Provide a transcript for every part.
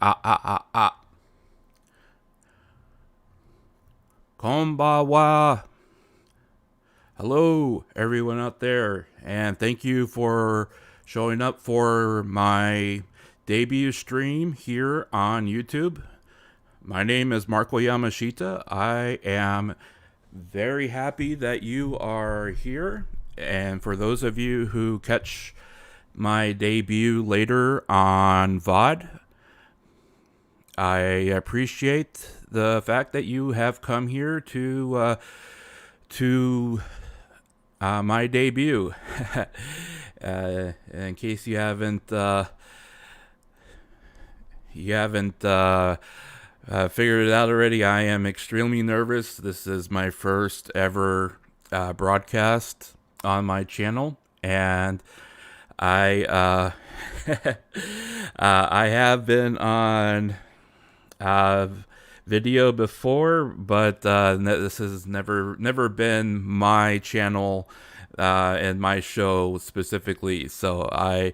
Ah, ah, ah, ah. Konbawa. Hello, everyone out there. And thank you for showing up for my debut stream here on YouTube. My name is Marko Yamashita. I am very happy that you are here. And for those of you who catch my debut later on VOD, I appreciate the fact that you have come here to my debut. In case you haven't figured it out already, I am extremely nervous. This is my first ever broadcast on my channel, and I I have been on video before, but this has never been my channel and my show specifically. So I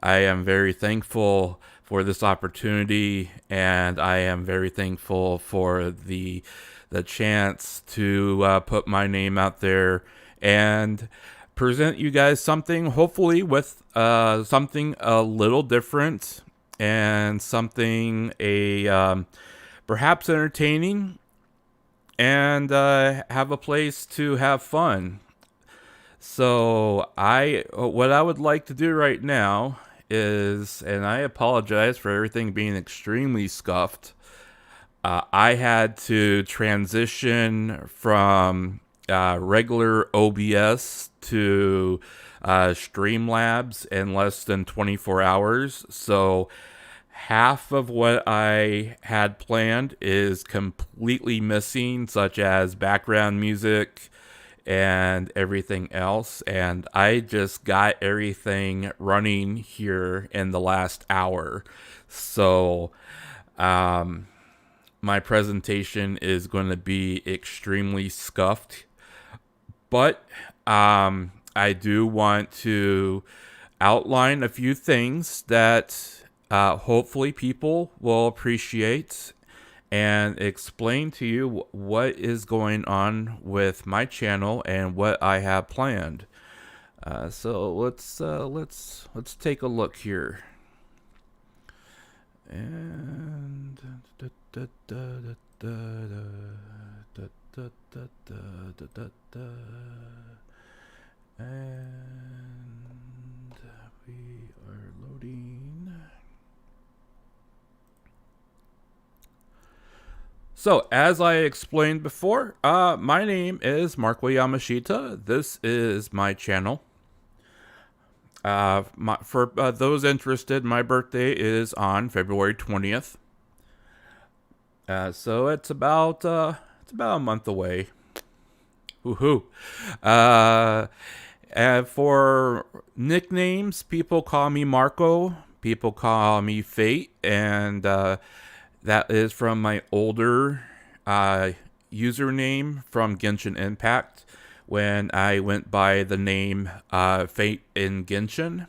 am very thankful for this opportunity, and I am very thankful for the chance to put my name out there and present you guys something, hopefully with something a little different and something perhaps entertaining, and have a place to have fun. So what I would like to do right now is, and I apologize for everything being extremely scuffed. I had to transition from regular OBS to Streamlabs in less than 24 hours. So half of what I had planned is completely missing, such as background music and everything else. And I just got everything running here in the last hour. So my presentation is going to be extremely scuffed. But I do want to outline a few things that hopefully people will appreciate, and explain to you what is going on with my channel and what I have planned. So let's take a look here. And and we are loading. So, as I explained before, my name is Marko Yamashita. This is my channel. For those interested, my birthday is on February 20th. So it's about a month away. Woohoo! And for nicknames, people call me Marko. People call me Fate, and that is from my older username from Genshin Impact, when I went by the name Fate in Genshin.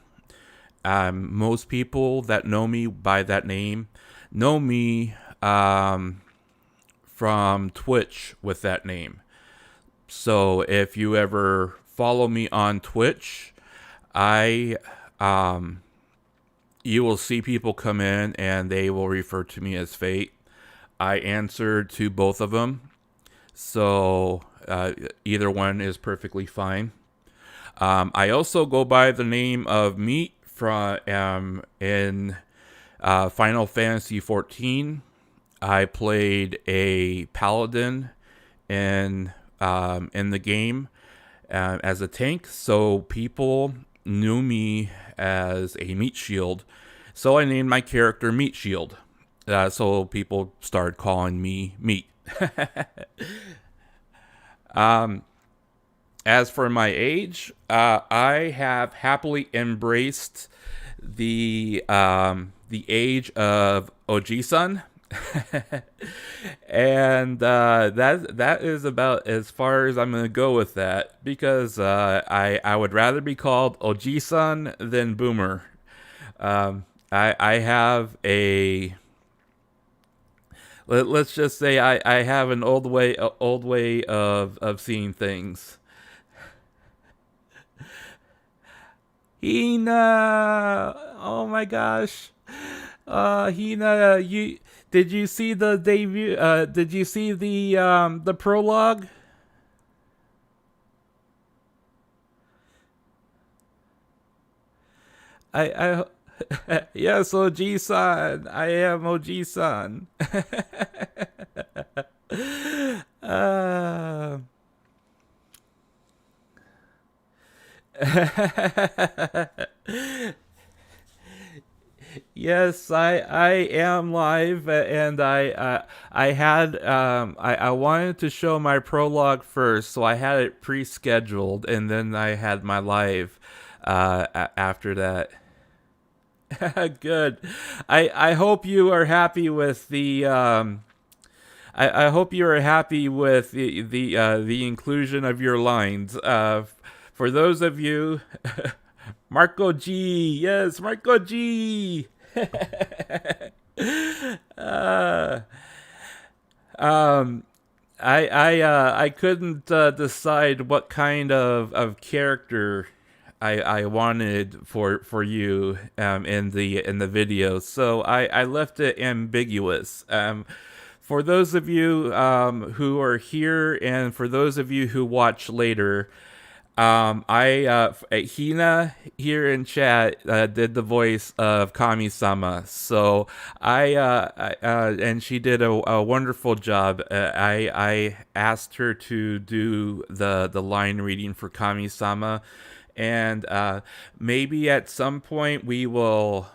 Most people that know me by that name know me from Twitch with that name. So if you ever follow me on Twitch, you will see people come in and they will refer to me as Fate. I answered to both of them, so either one is perfectly fine. I also go by the name of Meat from in Final Fantasy XIV. I played a paladin in the game as a tank, so people knew me as a Meat Shield. So I named my character Meat Shield. So people started calling me Meat. As for my age, I have happily embraced the age of Oji-san. And that is about as far as I'm gonna go with that, because I would rather be called Oji-san than Boomer. I have a let's just say I have an old way of seeing things. Hina, oh my gosh, Hina, you did you see the debut? Did you see the prologue? Yes, Oji-san. I am Oji-san. uh, yes, I am live, and I had I wanted to show my prologue first, so I had it pre-scheduled, and then I had my live after that. Good. I hope you are happy with the I hope you are happy with the inclusion of your lines. For those of you, Marko G, yes, Marko G. uh, um, I couldn't decide what kind of character I wanted for you in the video, so I left it ambiguous. For those of you who are here, and for those of you who watch later, Hina here in chat did the voice of Kamisama, so and she did a wonderful job. I asked her to do the line reading for Kamisama, and maybe at some point we will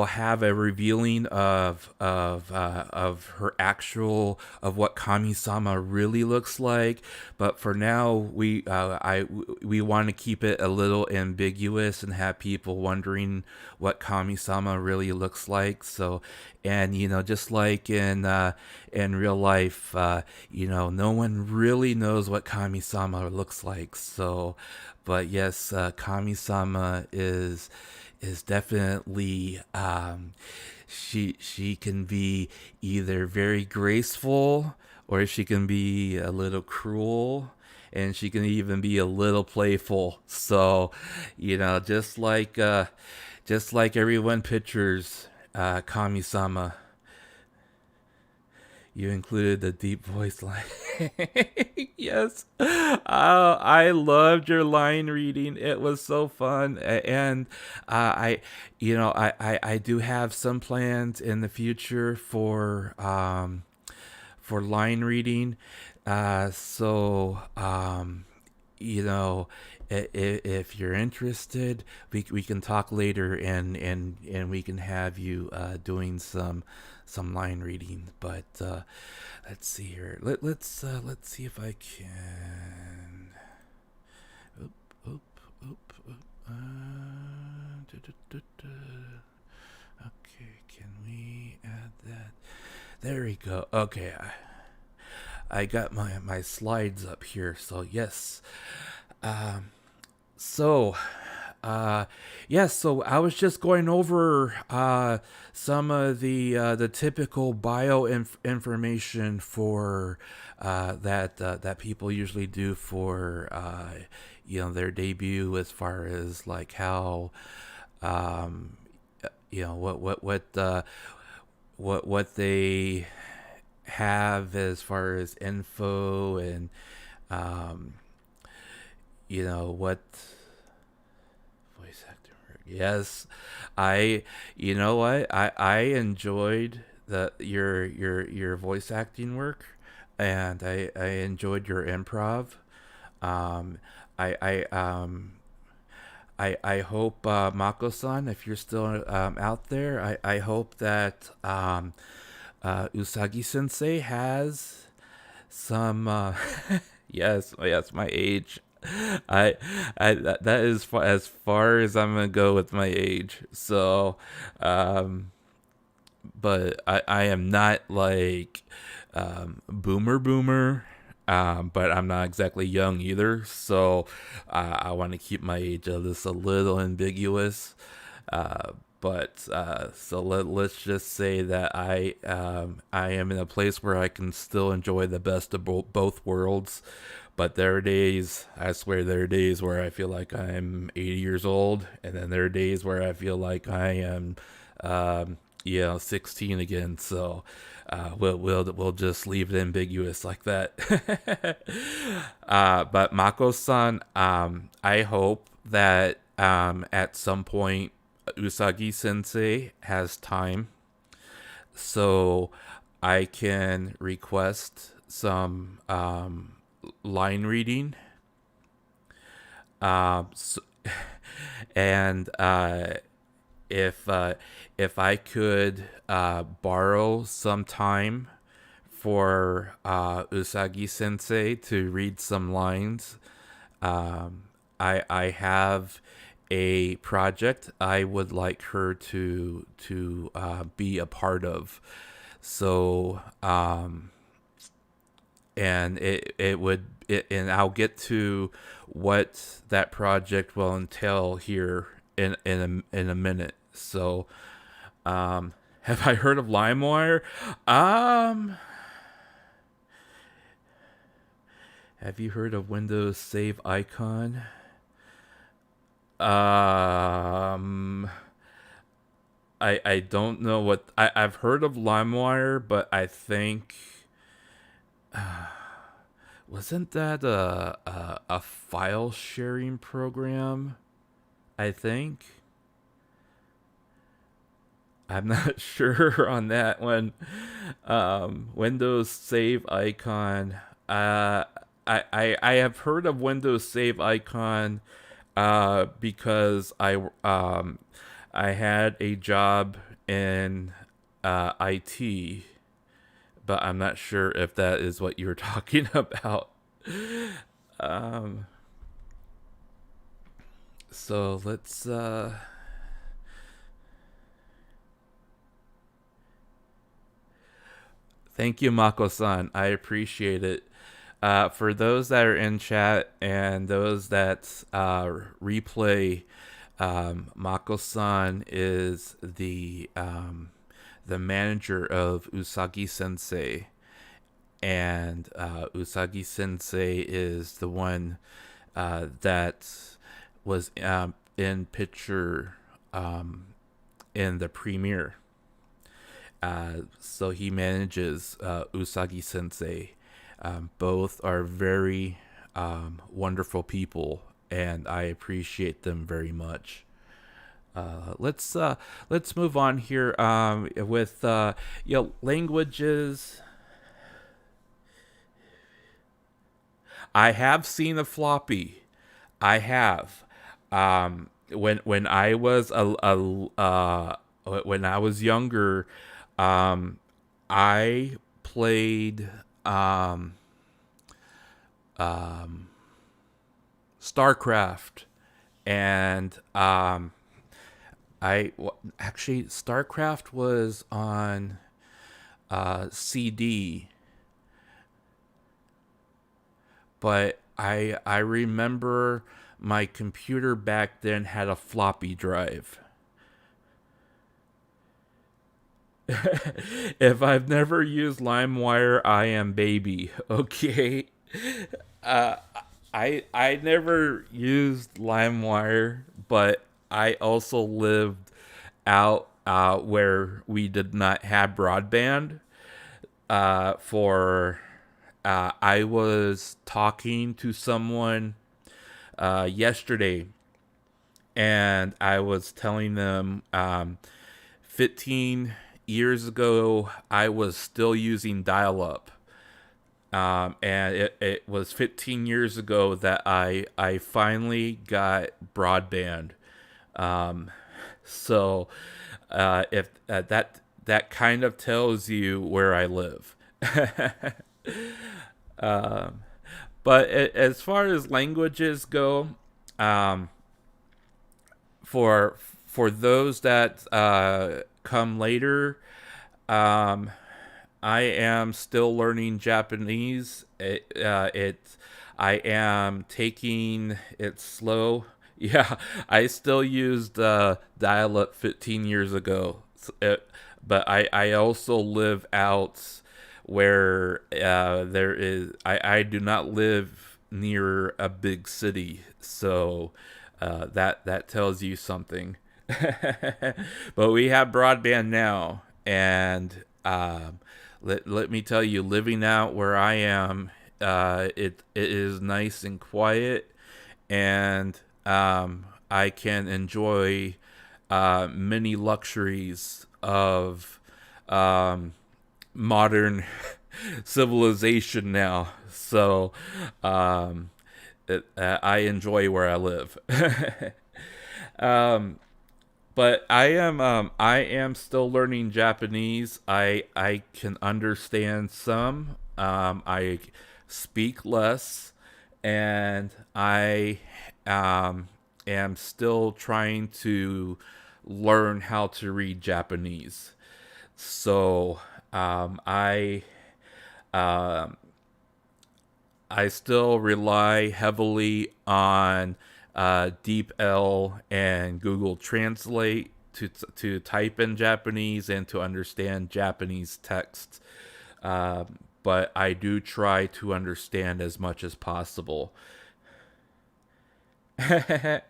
have a revealing of her actual of what Kamisama really looks like. But for now, we want to keep it a little ambiguous and have people wondering what Kamisama really looks like. So, and just like in real life, no one really knows what Kamisama looks like. So, but yes, Kamisama is definitely she can be either very graceful, or she can be a little cruel, and she can even be a little playful. So just like everyone pictures Kamisama, you included the deep voice line. Yes. I loved your line reading. It was so fun. And I do have some plans in the future for line reading. So, if you're interested, we can talk later, and we can have you doing some line reading. But let's see here. Let's see if I can. Oop, oop, oop, oop. Okay, can we add that? There we go. Okay, I got my slides up here. So yes. So, so I was just going over some of the typical bio information for that people usually do for their debut, as far as like how what they have as far as info, and what voice acting work. Yes, I enjoyed your voice acting work, and I enjoyed your improv. um I I hope, Mako-san, if you're still out there, I hope that Usagi Sensei has some. Yes, yes, my age. That is as far as I'm gonna go with my age. So, but I am not like boomer, but I'm not exactly young either. So I want to keep my age just a little ambiguous. But so let's just say that I am in a place where I can still enjoy the best of both worlds. But there are days, I swear, there are days where I feel like I'm 80 years old, and then there are days where I feel like I am, 16 again. So we'll just leave it ambiguous like that. But Mako-san, I hope that at some point Usagi Sensei has time, so I can request some line reading. So, and if I could borrow some time for Usagi Sensei to read some lines, I have a project I would like her to be a part of. So and and I'll get to what that project will entail here in a minute. So have I heard of LimeWire? Have you heard of Windows Save Icon? I don't know what I've heard of LimeWire, but I think wasn't that a file sharing program? I think. I'm not sure on that one. Windows Save Icon. I have heard of Windows Save Icon because I had a job in IT, but I'm not sure if that is what you're talking about. So let's thank you, Mako-san. I appreciate it. For those that are in chat and those that replay, Mako-san is the manager of Usagi Sensei, and Usagi Sensei is the one that was in picture in the premiere. So he manages Usagi Sensei. Both are very wonderful people, and I appreciate them very much. Let's move on here with languages. I have seen a floppy. I have. When I was when I was younger, I played StarCraft, and actually StarCraft was on CD, but I remember my computer back then had a floppy drive. If I've never used LimeWire, I am baby. Okay. I never used LimeWire, but I also lived out where we did not have broadband. I was talking to someone yesterday, and I was telling them 15 years ago I was still using dial-up. And it was 15 years ago that I finally got broadband. So if that kind of tells you where I live. But as far as languages go, for those that come later, I am still learning Japanese. I am taking it slow. Yeah, I still used dial-up 15 years ago, but I also live out where there is. I do not live near a big city, so that tells you something. But we have broadband now, and let me tell you, living out where I am, it is nice and quiet, and I can enjoy many luxuries of modern civilization now. So I enjoy where I live. um, but I am still learning Japanese. I can understand some. I speak less, and I am still trying to learn how to read Japanese. So um, I still rely heavily on Deep L and Google Translate to type in Japanese and to understand Japanese text. But I do try to understand as much as possible. Boomer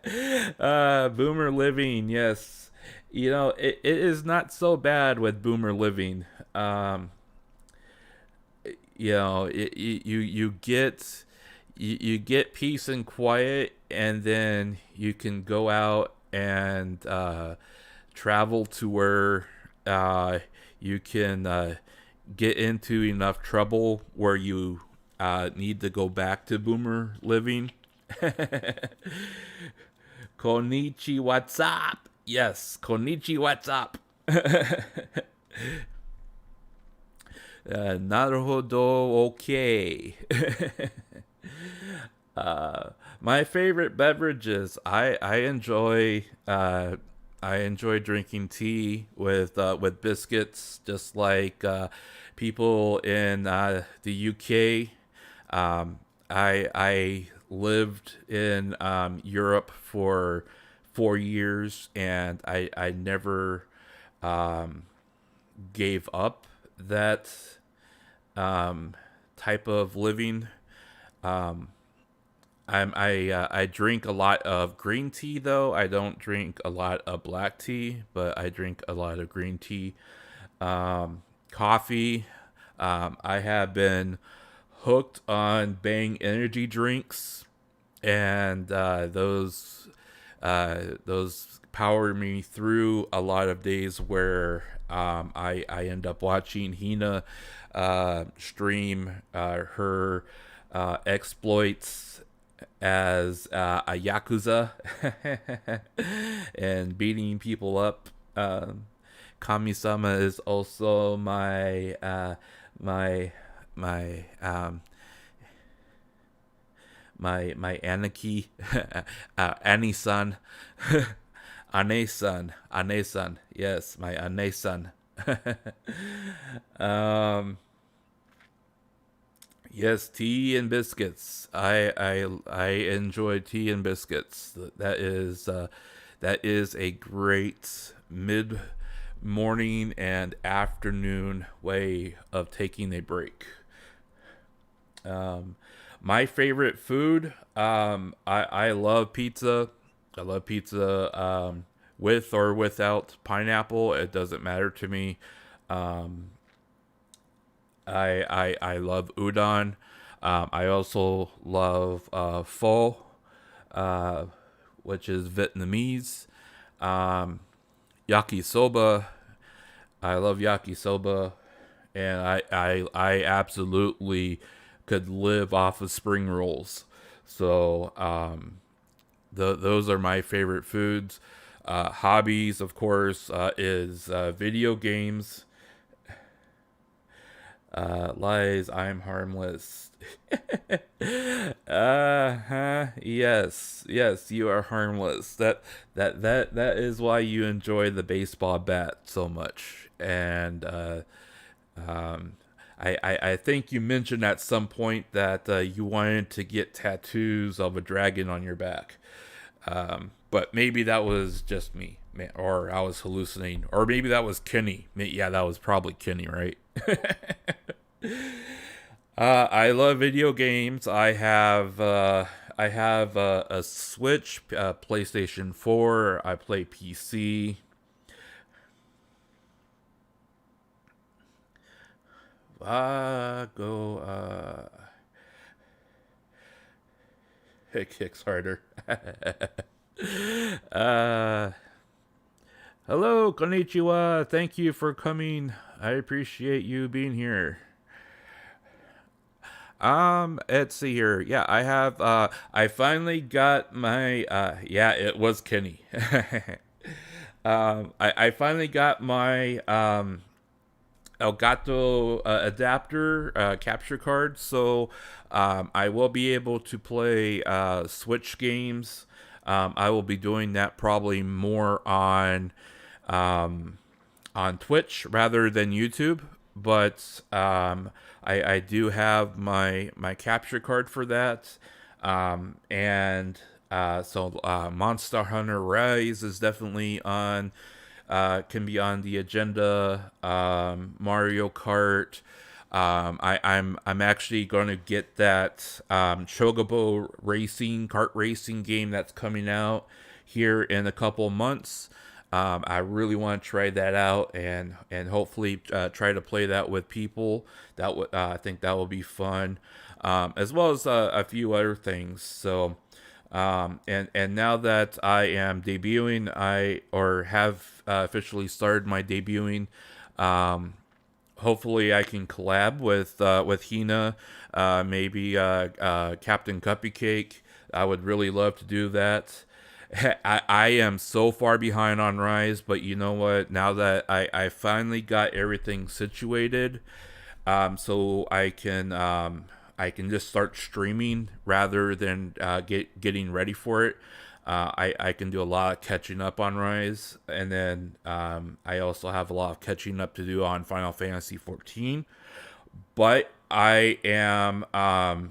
living, yes. It is not so bad with boomer living. You get peace and quiet, and then you can go out and travel to where you can get into enough trouble where you need to go back to boomer living. Konichi, what's up? Yes, Konichi, what's up? Naruhodo, okay. My favorite beverages. I enjoy drinking tea with biscuits, just like people in the UK. I lived in Europe for 4 years, and I never gave up that type of living. Um, I drink a lot of green tea, though. I don't drink a lot of black tea, but I drink a lot of green tea. Coffee. I have been hooked on Bang energy drinks, and those power me through a lot of days where I end up watching Hina stream her exploits as a yakuza and beating people up. Kamisama is also my my Aniki, Ane-san, Ane-san, yes, my Ane-san. Yes, tea and biscuits. I enjoy tea and biscuits. That is a great mid morning and afternoon way of taking a break. My favorite food. I love pizza. I love pizza with or without pineapple. It doesn't matter to me. Um, I love udon. I also love pho, uh, which is Vietnamese. Um, Yakisoba. I love yakisoba, and I absolutely could live off of spring rolls. So those are my favorite foods. Hobbies, of course, is video games. Lies, I'm harmless. Yes, yes, you are harmless. That is why you enjoy the baseball bat so much. And um, I think you mentioned at some point that you wanted to get tattoos of a dragon on your back. But maybe that was just me, man, or I was hallucinating, or maybe that was Kenny. Yeah, that was probably Kenny, right? I love video games. I have a Switch, PlayStation 4. I play PC. Go. It kicks harder. uh, Hello, konnichiwa. Thank you for coming. I appreciate you being here. Let's see here. Yeah, I have I finally got my yeah, it was Kenny. I finally got my Elgato adapter capture card, so I will be able to play Switch games. I will be doing that probably more on Twitch rather than YouTube, but I do have my capture card for that, and so Monster Hunter Rise is definitely on. Can be on the agenda. Mario Kart. I'm actually going to get that Chocobo racing kart racing game that's coming out here in a couple months. I really want to try that out and hopefully try to play that with people. That would I think that will be fun, as well as a few other things. So. And now that I am debuting, or have officially started my debuting, hopefully I can collab with Hina, maybe Captain Cupcake. I would really love to do that. I am so far behind on Rise, but you know what? Now that I finally got everything situated, so I can just start streaming rather than getting ready for it. I can do a lot of catching up on Rise, and then I also have a lot of catching up to do on Final Fantasy 14. But I am, now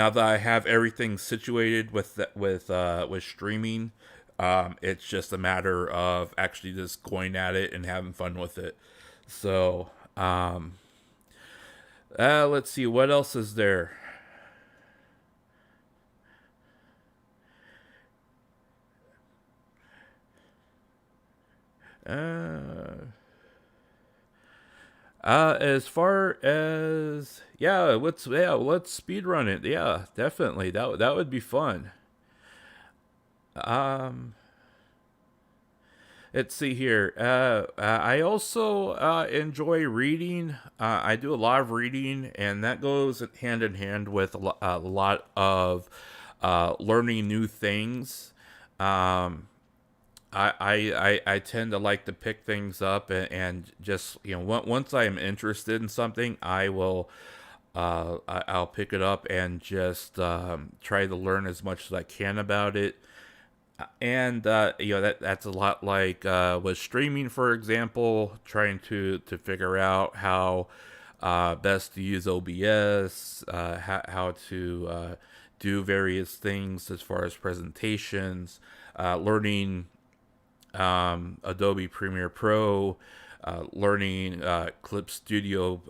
that I have everything situated with streaming, it's just a matter of actually just going at it and having fun with it. So, let's see, what else is there? As far as let's speed run it. Yeah, definitely. That would be fun. Um, let's see here. I also enjoy reading. I do a lot of reading, and that goes hand in hand with a lot of learning new things. Um, I tend to like to pick things up and just once I am interested in something, I'll pick it up and just try to learn as much as I can about it. And that's a lot like with streaming, for example, trying to figure out how best to use OBS, how to do various things as far as presentations, learning Adobe Premiere Pro, learning Clip Studio,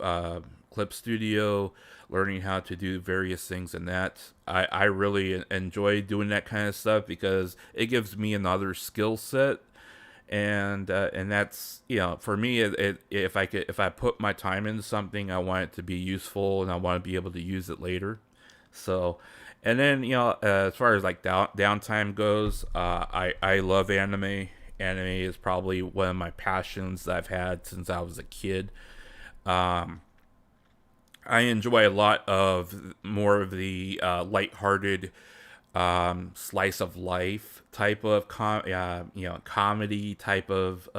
learning how to do various things in that. I really enjoy doing that kind of stuff because it gives me another skill set, and that's for me if I put my time into something, I want it to be useful and I want to be able to use it later. So, and then as far as like downtime goes, I love anime. Anime is probably one of my passions that I've had since I was a kid. Um, I enjoy a lot of more of the lighthearted slice of life type of comedy type of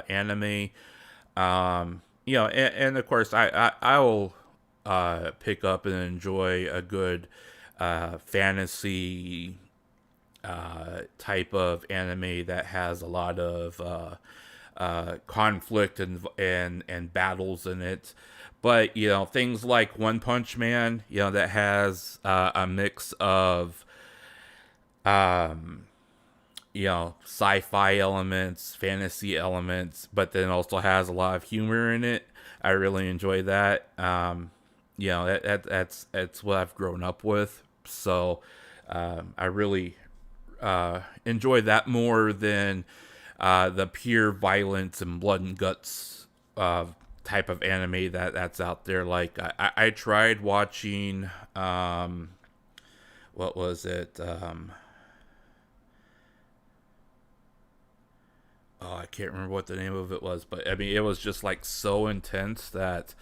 anime. And of course I will pick up and enjoy a good fantasy type of anime that has a lot of conflict and battles in it. But things like One Punch Man, that has a mix of um, sci-fi elements, fantasy elements, but then also has a lot of humor in it. I really enjoy that. That's what I've grown up with. So I really enjoy that more than the pure violence and blood and guts type of anime that's out there. Like I tried watching what was it? Oh, I can't remember what the name of it was, but I mean, it was just like so intense that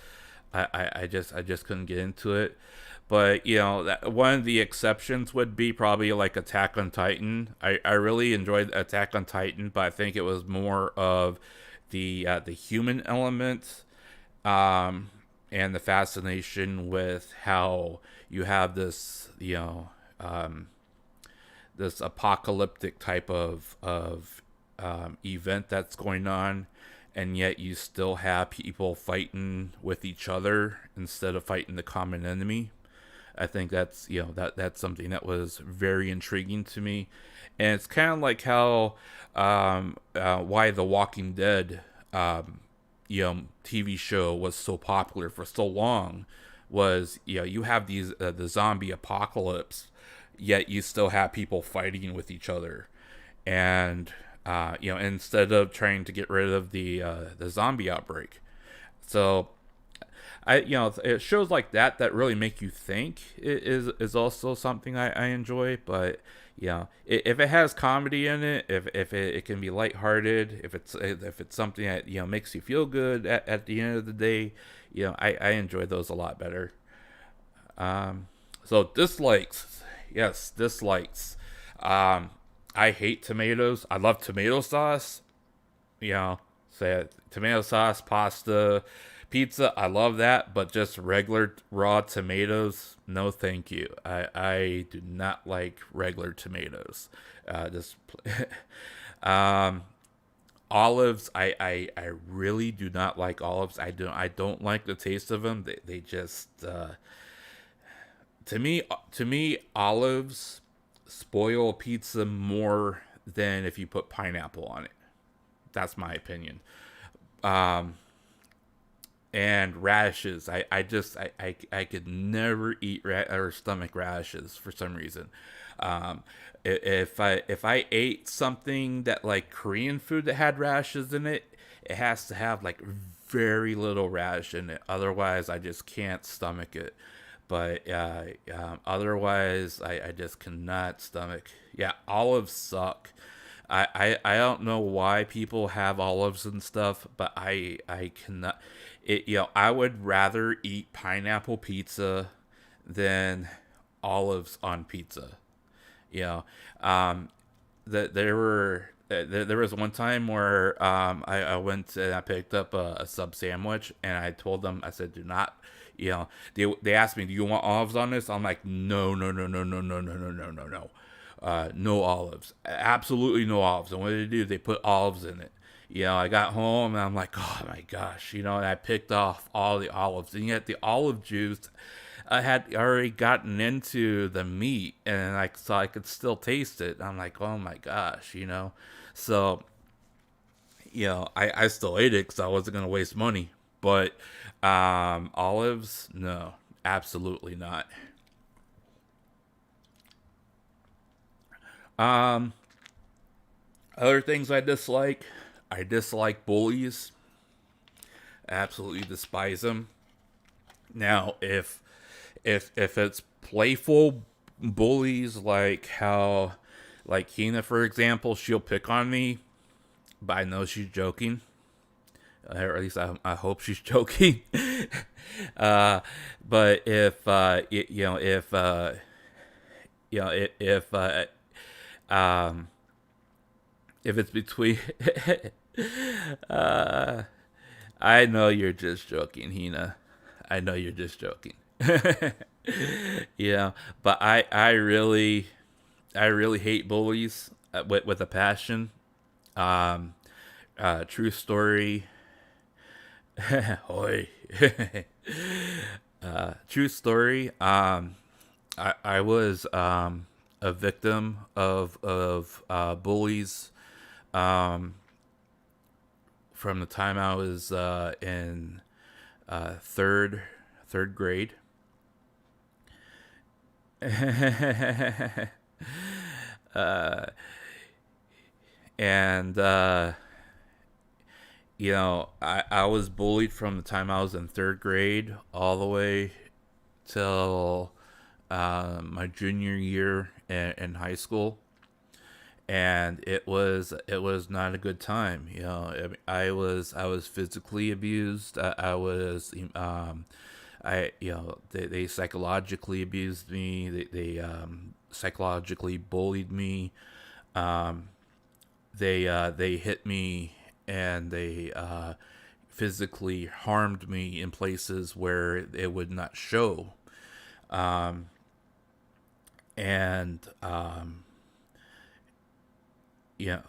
I just couldn't get into it. But one of the exceptions would be probably like Attack on Titan. I really enjoyed Attack on Titan, but I think it was more of the human element, and the fascination with how you have this this apocalyptic type of event that's going on, and yet you still have people fighting with each other instead of fighting the common enemy. I think that's that's something that was very intriguing to me, and it's kind of like how why The Walking Dead TV show was so popular for so long was you have these the zombie apocalypse, yet you still have people fighting with each other, and instead of trying to get rid of the zombie outbreak. So it shows like that really make you think is also something I enjoy. But if it has comedy in it, if it can be lighthearted, if it's something that makes you feel good at the end of the day, I enjoy those a lot better. So dislikes, yes, dislikes. I hate tomatoes. I love tomato sauce. Say tomato sauce, pasta, pizza. I love that, but just regular raw tomatoes, no, thank you. I do not like regular tomatoes. Just olives. I really do not like olives. I don't like the taste of them. They just to me olives spoil pizza more than if you put pineapple on it. That's my opinion. Um, and radishes. I could never eat or stomach radishes for some reason. Um, if I ate something that like Korean food that had radishes in it, it has to have like very little radish in it. Otherwise, I just can't stomach it. But otherwise, I just cannot stomach. Yeah, olives suck. I don't know why people have olives and stuff, but I cannot. I would rather eat pineapple pizza than olives on pizza. You know, that there was one time where I went and I picked up a sub sandwich, and I told them, I said, do not. They asked me, do you want olives on this? I'm like, no, no, no, no, no, no, no, no, no, no, no. No olives. Absolutely no olives. And what did they do? They put olives in it. I got home and I'm like, oh my gosh, and I picked off all the olives. And yet the olive juice I had already gotten into the meat, and so I could still taste it. I'm like, oh my gosh. So, I still ate it because I wasn't going to waste money. But olives, no, absolutely not. Um, Other things I dislike bullies. I absolutely despise them. Now, if it's playful bullies, like how, like Hina, for example, she'll pick on me, but I know she's joking. Or at least I hope she's joking. uh, but um, if it's between, uh, I know you're just joking, Hina. I know you're just joking. yeah, but I really hate bullies with a passion. Um, True story. Hoy. True story. I was a victim of bullies um, from the time I was in third grade. uh, and I was bullied from the time I was in third grade all the way till my junior year in high school, and it was not a good time. I was physically abused. I was they psychologically abused me. They psychologically bullied me. Um, they hit me, and they physically harmed me in places where it would not show. Um, and you know,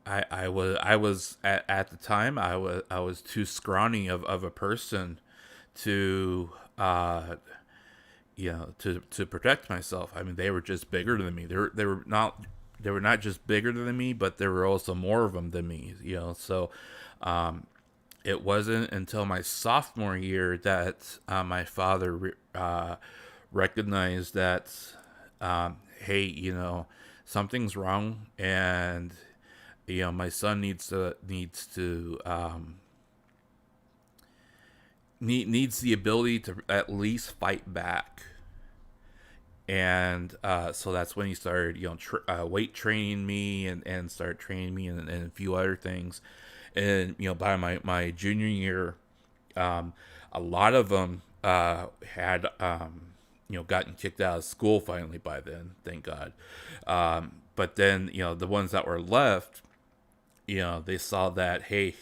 I was at the time I was too scrawny of a person to to protect myself. I mean, they were just bigger than me. They were not just bigger than me, but there were also more of them than me. So um, it wasn't until my sophomore year that my father recognized that, hey, something's wrong, and my son needs the ability to at least fight back. And so that's when he started, weight training me, and started training me, and a few other things. And by my junior year, a lot of them had gotten kicked out of school finally by then, thank God. But then the ones that were left, they saw that, hey,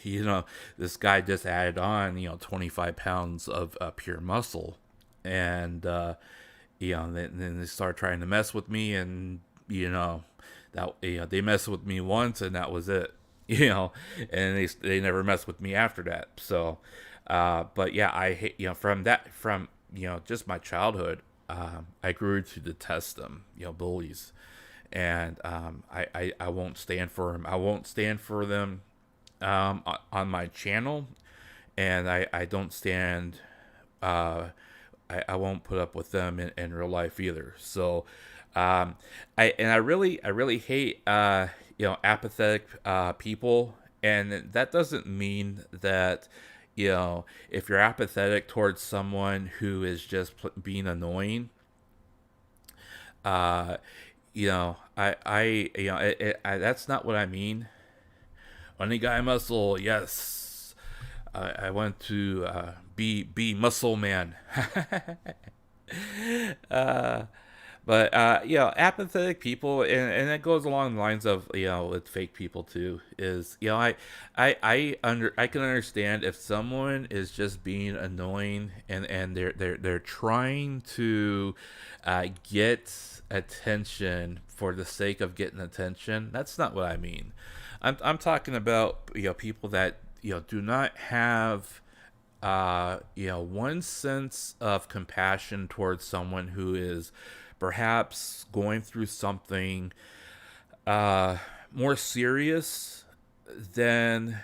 this guy just added on 25 pounds of pure muscle. And then they started trying to mess with me, and that they messed with me once, and that was it. And they never messed with me after that. So but yeah, I hate, from just my childhood, I grew to detest them, bullies. And I won't stand for them. I won't stand for them on my channel, and I don't stand. I won't put up with them in real life either. So, I really hate apathetic people, and that doesn't mean that if you're apathetic towards someone who is just being annoying. Uh, that's not what I mean. Only guy muscle, yes. I want to be muscle man. uh, but apathetic people, and it goes along the lines of with fake people too. Is I can understand if someone is just being annoying, and they're trying to get attention for the sake of getting attention. That's not what I mean. I'm talking about people that do not have one sense of compassion towards someone who is perhaps going through something more serious than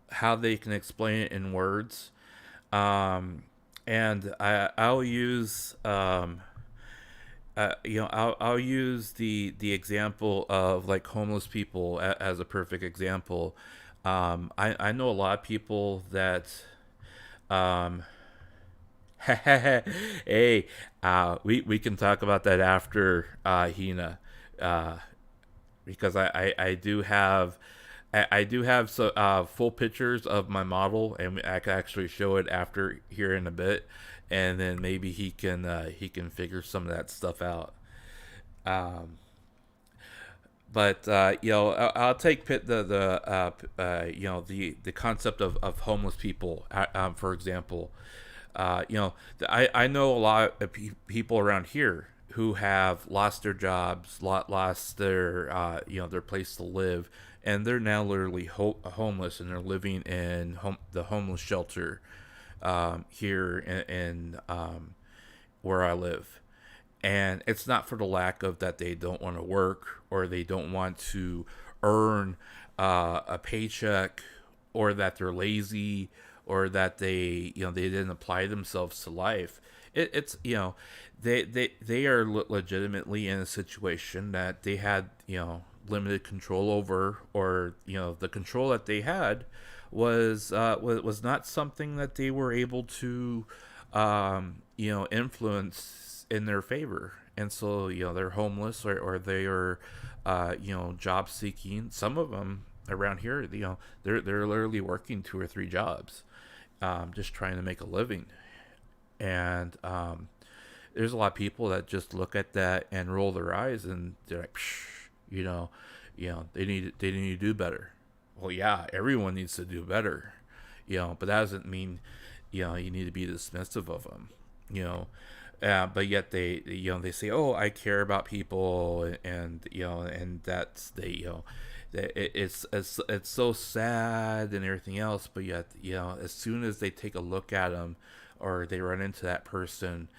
how they can explain it in words. And I'll use I'll use the example of like homeless people as a perfect example. I know a lot of people that um, hey, we can talk about that after Hina, uh, because I do have so full pictures of my model, and I can actually show it after here in a bit, and then maybe he can figure some of that stuff out. Um, but I'll take the concept of homeless people, for example. I know a lot of people around here who have lost their jobs, lost their their place to live, and they're now literally homeless, and they're living in the homeless shelter here in where I live. And it's not for the lack of that they don't want to work or they don't want to earn a paycheck, or that they're lazy, or that they didn't apply themselves to life. It's they are legitimately in a situation that they had limited control over, or the control that they had was not something that they were able to influence in their favor. And so they're homeless, or they are job seeking. Some of them around here, they're literally working 2 or 3 jobs, just trying to make a living. And there's a lot of people that just look at that and roll their eyes, and they're like, Psh, they need to do better. Well, yeah, everyone needs to do better, but that doesn't mean you need to be dismissive of them, but yet they say, oh, I care about people, and that's it's so sad and everything else. But yet as soon as they take a look at them, or they run into that person,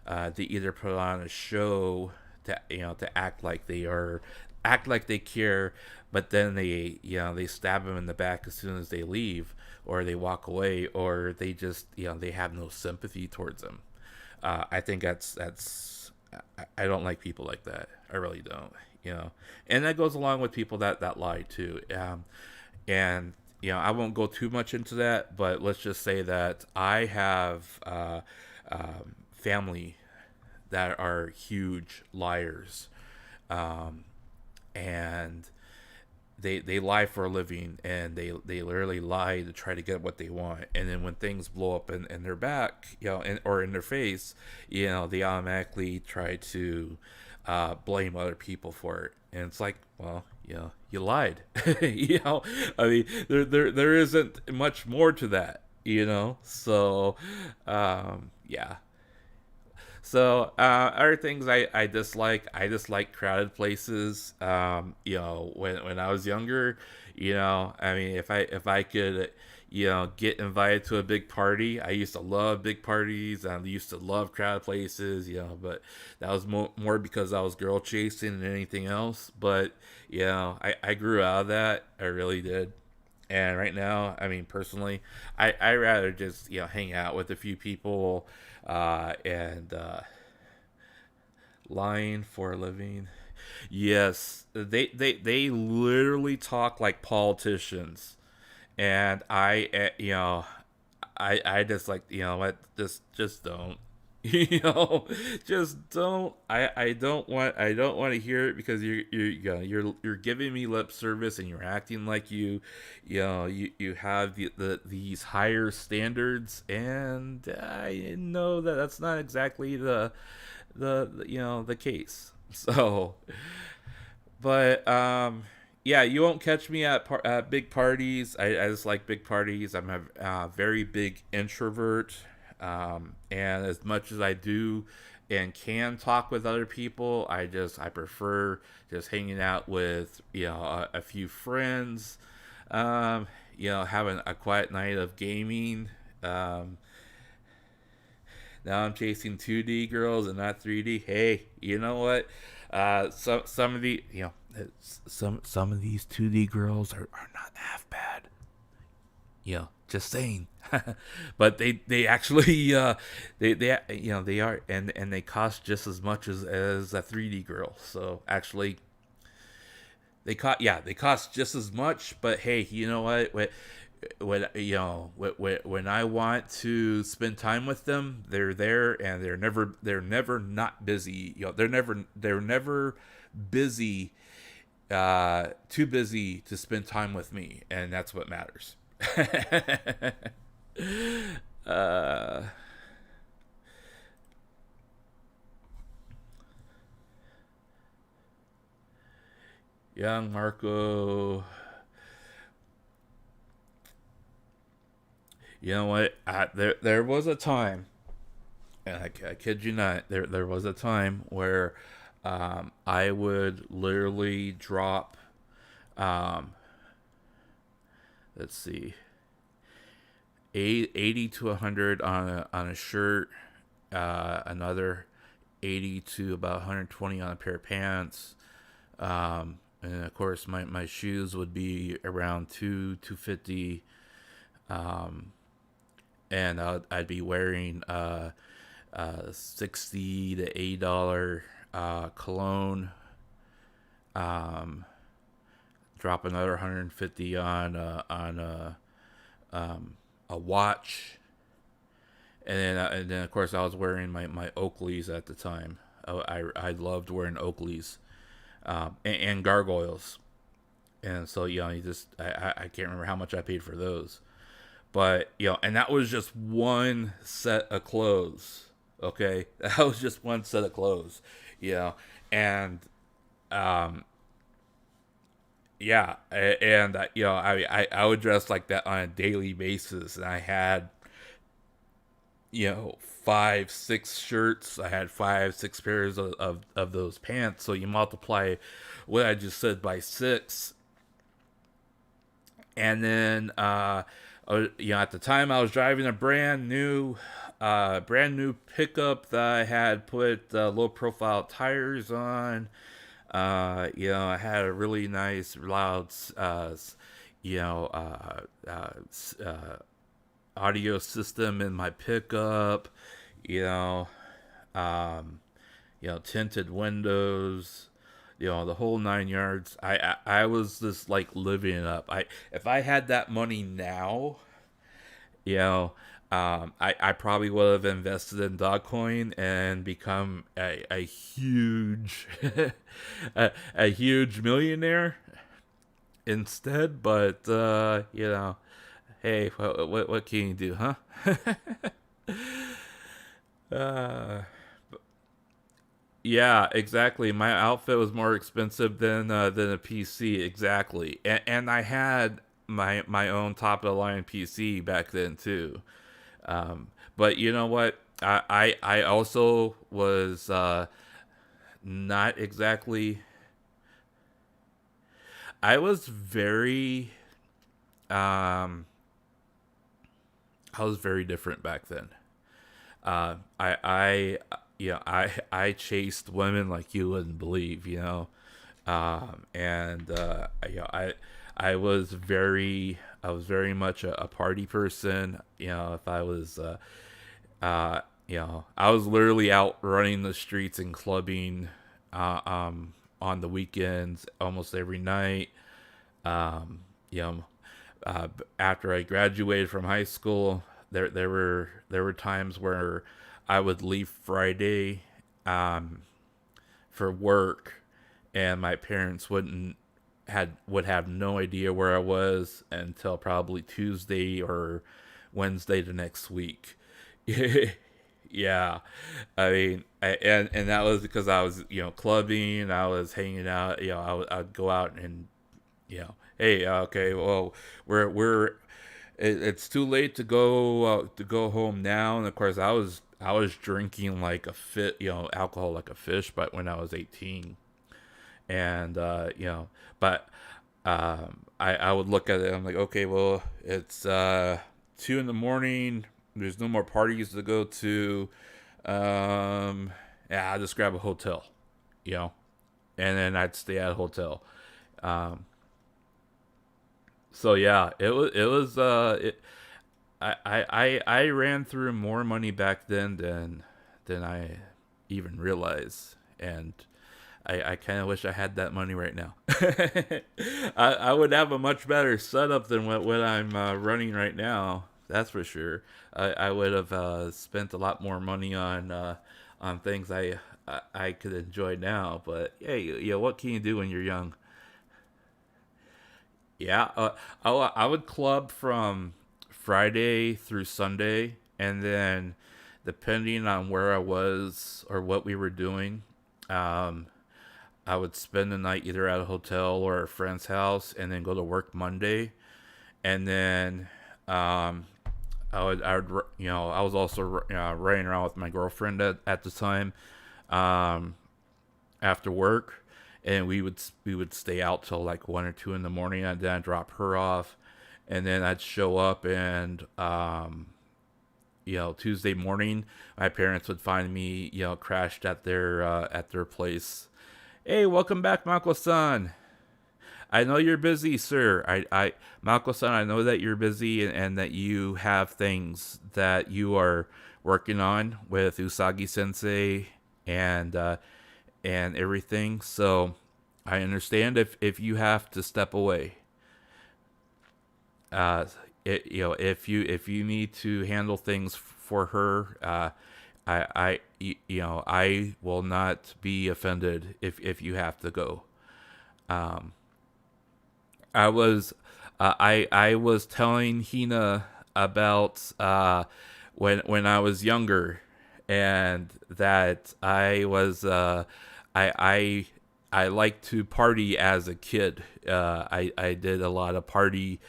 they either put on a show to act like they care, but then they stab them in the back as soon as they leave, or they walk away, or they just they have no sympathy towards them. I think I don't like people like that. I really don't. And that goes along with people that lie too. And I won't go too much into that, but let's just say that I have family that are huge liars, and they lie for a living, and they literally lie to try to get what they want. And then when things blow up in their back, or in their face, they automatically try to blame other people for it. And it's like, well, you lied. I mean, there isn't much more to that. So yeah. So other things I dislike crowded places. When I was younger, I mean, if I could, get invited to a big party, I used to love big parties. I used to love crowded places, but that was more because I was girl chasing than anything else. But I grew out of that. I really did. And right now, I mean, personally, I rather just hang out with a few people, and lying for a living. Yes, they literally talk like politicians, and I just like what, just don't. Just don't. I don't want to hear it, because you're giving me lip service, and you're acting like you have these higher standards, and I know that that's not exactly the case. So, but yeah, you won't catch me at big parties. I just like big parties. I'm a very big introvert, and as much as I do and can talk with other people, I prefer just hanging out with a few friends, having a quiet night of gaming. Now I'm chasing 2D girls and not 3D. Hey, you know what? Some of the some of these 2D girls are not half bad. Just saying. But they actually they are, and they cost just as much as a 3D girl. So actually, they cost just as much. But hey, you know what? When I want to spend time with them, they're there, and they're never not busy. They're never busy, too busy to spend time with me, and that's what matters. uh, Young Marco. You know what? There was a time, and I kid you not, there was a time where I would literally drop, um, let's see, 80 to 100 on a shirt, another 80 to about 120 on a pair of pants. And of course, my shoes would be around 250. And I'd be wearing 60 to $80 cologne. Drop another 150 on a watch, and then of course I was wearing my Oakleys at the time. I loved wearing Oakleys, and gargoyles, and so you just I can't remember how much I paid for those, but and that was just one set of clothes. Okay, that was just one set of clothes, and yeah, and I would dress like that on a daily basis, and I had 5, 6 shirts. I had 5, 6 pairs of those pants. So you multiply what I just said by 6, and then at the time I was driving a brand new pickup that I had put low profile tires on. I had a really nice loud audio system in my pickup, tinted windows, the whole 9 yards. I was just like living it up. If I had that money now, I probably would have invested in Dogecoin and become a huge a huge millionaire instead. But hey, what can you do, huh? Yeah, exactly. My outfit was more expensive than a PC, exactly, and I had my own top of the line PC back then too. But you know what? I also was not exactly. I was very I was very different back then. I chased women like you wouldn't believe, and I was very much a party person. If I was I was literally out running the streets and clubbing on the weekends almost every night. Um, you know, After I graduated from high school, there were times where I would leave Friday um, for work, and my parents would have no idea where I was until probably Tuesday or Wednesday the next week. Yeah, I mean, and that was because I was clubbing, I was hanging out, I'd go out and hey, okay, well, we're it's too late to go home now. And of course, I was drinking like a fit, alcohol like a fish, but when I was 18, and but I would look at it. I'm like, okay, well, it's 2 in the morning. There's no more parties to go to. Yeah, I'll just grab a hotel, and then I'd stay at a hotel. Um, so yeah, I ran through more money back then than I even realized, and I kind of wish I had that money right now. I would have a much better setup than what I'm running right now. That's for sure. I would have spent a lot more money on things I could enjoy now. But hey, what can you do when you're young? Yeah, I would club from Friday through Sunday, and then depending on where I was or what we were doing, um, I would spend the night either at a hotel or a friend's house, and then go to work Monday, and then um, I was also riding around with my girlfriend at the time, um, after work, and we would stay out till like 1 or 2 in the morning, and then I'd drop her off, and then I'd show up and Tuesday morning, my parents would find me, crashed at their place. Hey, welcome back, Mako-san. I know you're busy, sir. Mako-san, I know that you're busy and that you have things that you are working on with Usagi Sensei and everything. So I understand if you have to step away. If you need to handle things for her, I will not be offended if you have to go. I was telling Hina about when I was younger, and that I like to party as a kid. I did a lot of party,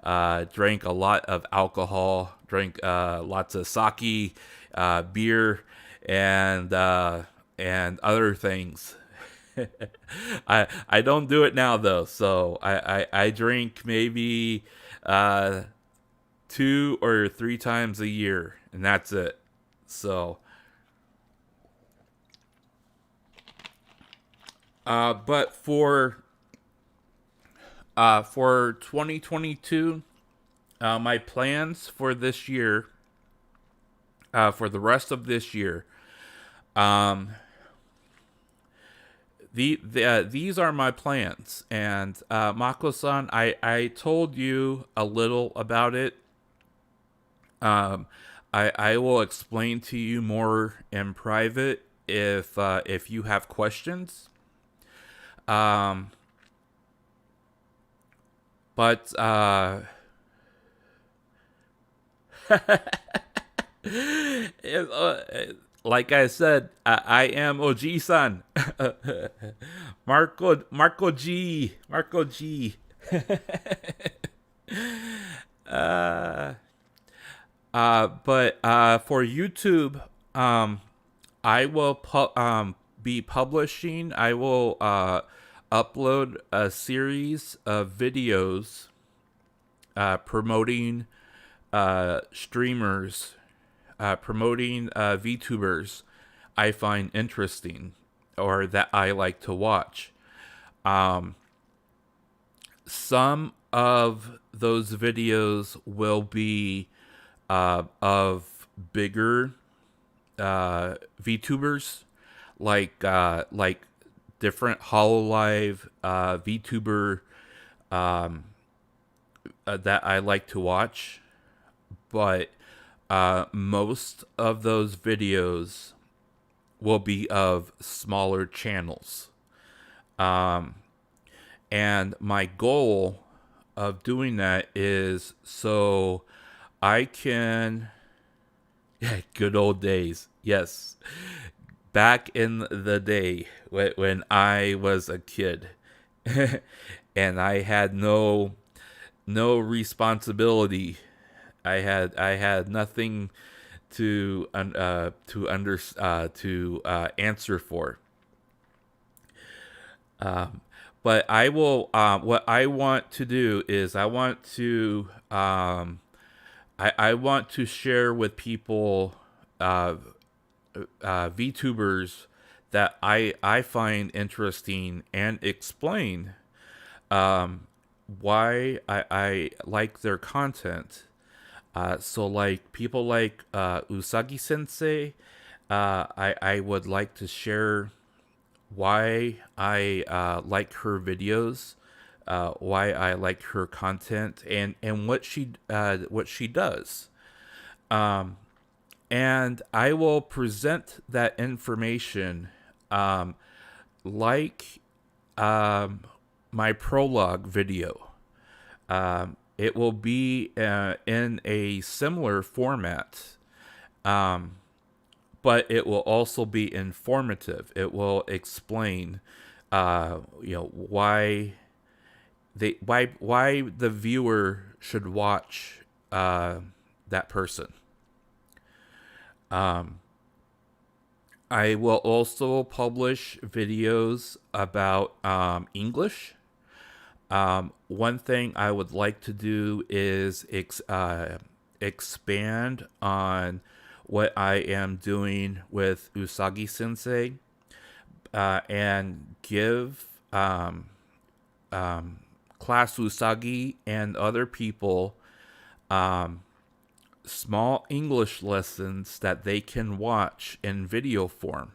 drank a lot of alcohol, drank lots of sake, beer, and other things. I don't do it now though, so I drink maybe 2 or 3 times a year, and that's it. So but for 2022, my plans for this year, for the rest of this year, these are my plans. And Mako-san, I told you a little about it. I will explain to you more in private if you have questions. But like I said, I am Oji-san. Marko G. But for YouTube, I will be publishing. I will upload a series of videos promoting streamers, promoting VTubers I find interesting or that I like to watch. Some of those videos will be of bigger VTubers, like different Hololive VTuber that I like to watch. But most of those videos will be of smaller channels. And my goal of doing that is so I can... Yeah, good old days. Yes. Back in the day when I was a kid and I had no responsibility. I had nothing to answer for. But I will. What I want to do is I want to share with people VTubers that I find interesting and explain why I like their content. So like people like Usagi Sensei, I would like to share why I like her videos, why I like her content, and what she does. And I will present that information like my prologue video. It will be in a similar format, but it will also be informative. It will explain, why the viewer should watch that person. I will also publish videos about English. One thing I would like to do is expand on what I am doing with Usagi Sensei, and give class Usagi and other people small English lessons that they can watch in video form.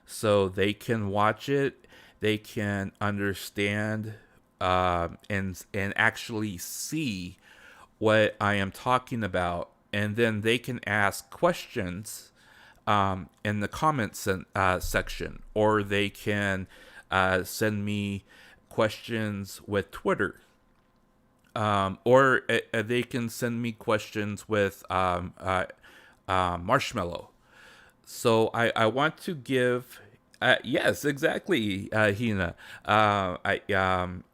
So they can watch it, they can understand, and actually see what I am talking about, and then they can ask questions in the comments section, or they can send me questions with Twitter, or they can send me questions with Marshmallow. So I want to give, yes, exactly, Hina,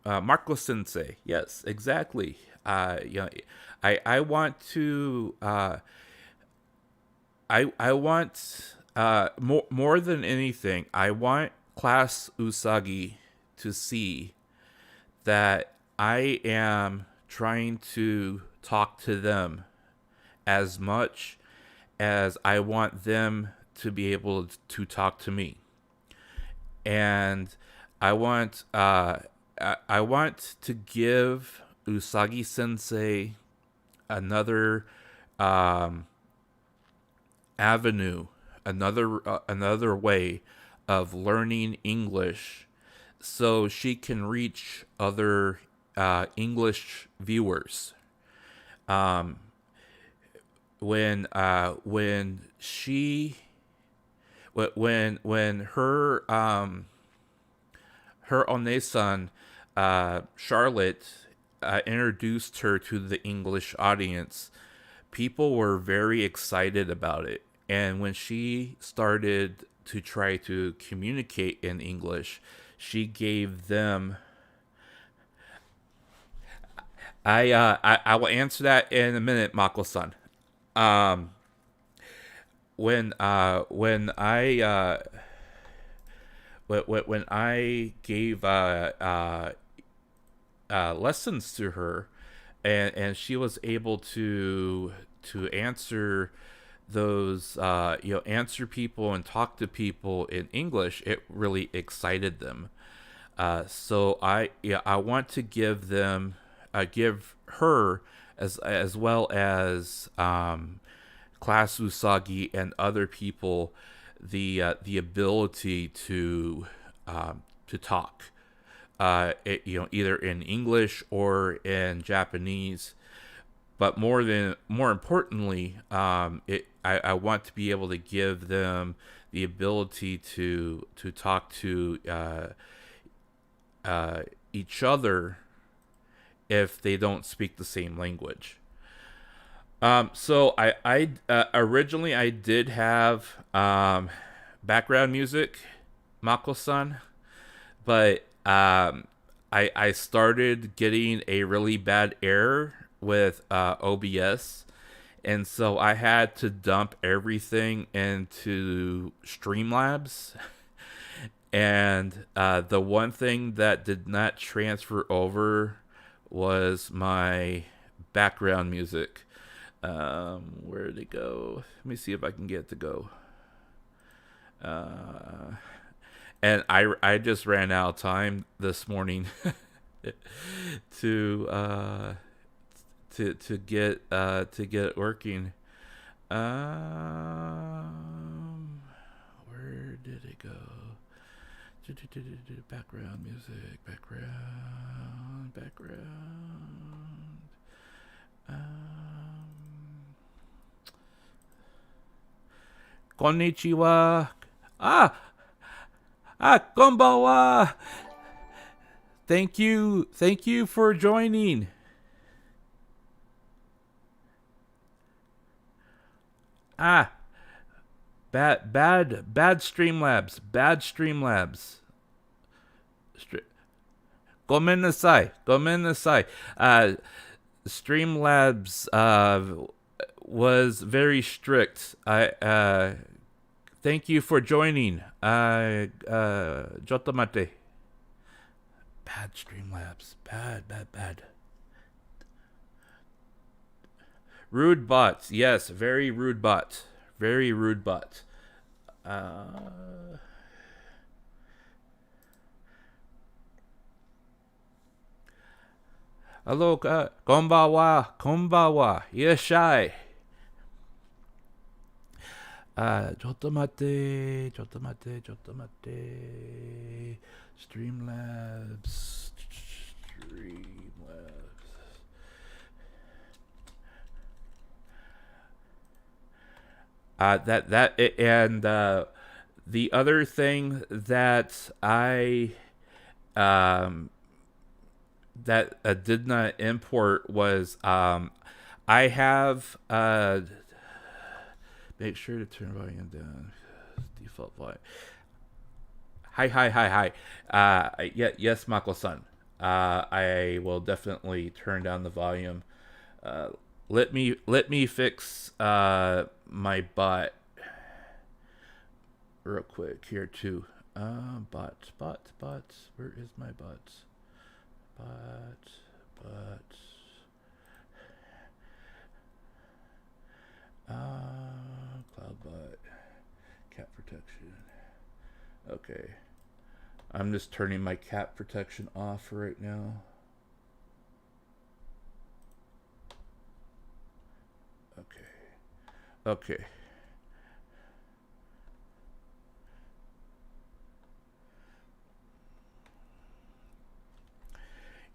Marko Sensei, yes, exactly. I want to I want more than anything, I want class Usagi to see that I am trying to talk to them as much as I want them to be able to talk to me. And I want to give Usagi Sensei another avenue, another way of learning English, so she can reach other English viewers. When she when her her onesan, Charlotte, introduced her to the English audience, people were very excited about it. And when she started to try to communicate in English, she gave them. I will answer that in a minute, Mako-san. When I gave lessons to her, and she was able to answer those, answer people and talk to people in English, it really excited them. So I want to give them, give her, as well as class Usagi and other people, the ability to talk, either in English or in Japanese. But more importantly, I want to be able to give them the ability to talk to each other if they don't speak the same language. So I originally I did have background music, Mako-san, but I started getting a really bad error with OBS, and so I had to dump everything into Streamlabs. And the one thing that did not transfer over was my background music. Where did it go? Let me see if I can get it to go. And I just ran out of time this morning to get it working. Where did it go? Background music, background. Konnichiwa. Konbanwa. Thank you for joining. Bad Streamlabs. Gomen nasai. Streamlabs was very strict. Thank you for joining. Jotomate. Bad Streamlabs. Bad. Rude butt. Yes, very rude butt. Very rude butt. Uh, Hello, konbawa, konbawa, irashai. ちょっと待って。Streamlabs. And the other thing that I that did not import was I have make sure to turn volume down. Default volume. Hi. Yes, Mako-san. I will definitely turn down the volume. Let me fix my bot real quick here too. Bot. Where is my bot? Bot. Cloud bot. Cat protection. Okay. I'm just turning my cat protection off right now. Okay.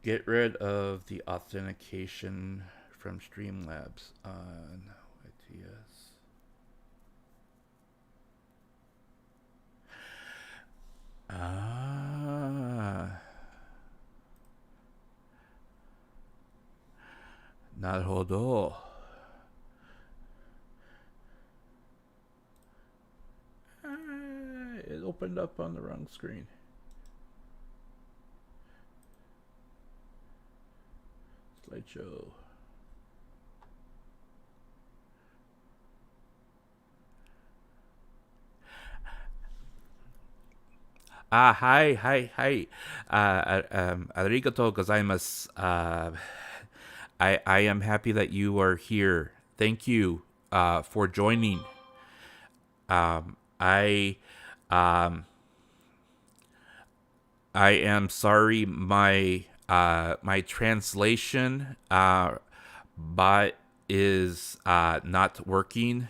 Get rid of the authentication from Streamlabs on ITS. Naruhodo. It opened up on the wrong screen. Slideshow. Hi. Arigatou gozaimasu. I am happy that you are here. Thank you for joining. I am sorry my my translation bot is not working.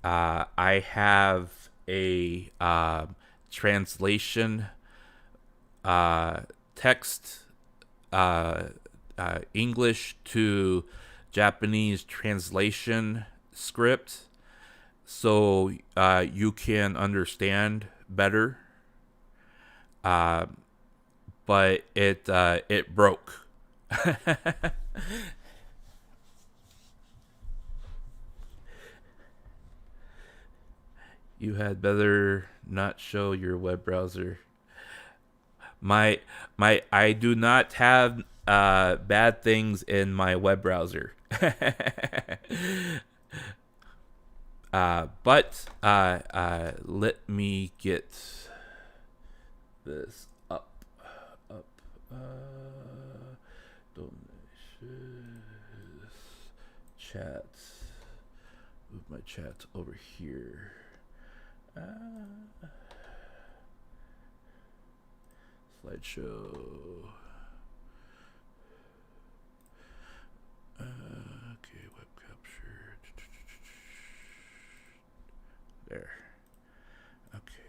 I have a translation text English to Japanese translation script so you can understand better. But it broke. You had better not show your web browser. I do not have bad things in my web browser. But let me get this up. Donations, chat. Move my chat over here. Slideshow. Okay, web capture. There. Okay.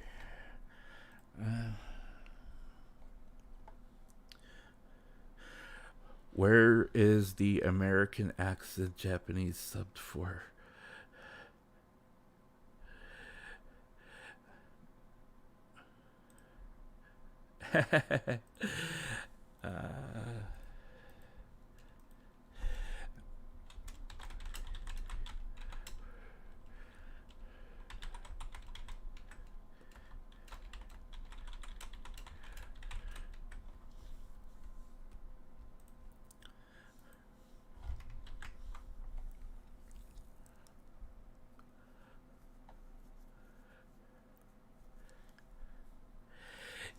Where is the American accent Japanese subbed for?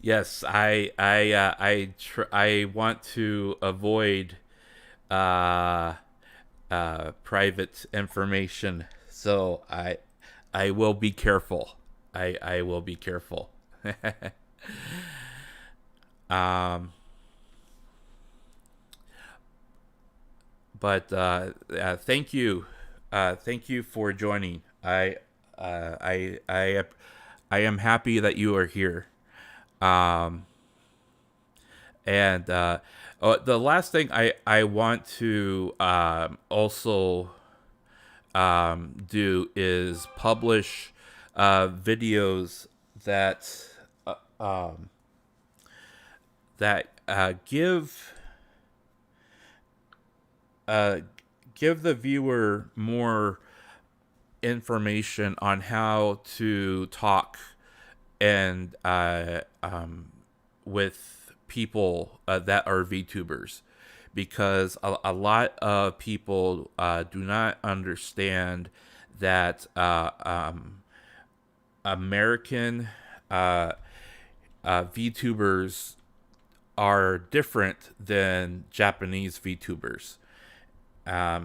Yes, I want to avoid private information. So I will be careful. I will be careful. um, but thank you for joining. I am happy that you are here. Um, and the last thing I want to also do is publish videos that uh, um, give uh, give the viewer more information on how to talk and with people that are VTubers, because a lot of people do not understand that American VTubers are different than Japanese VTubers.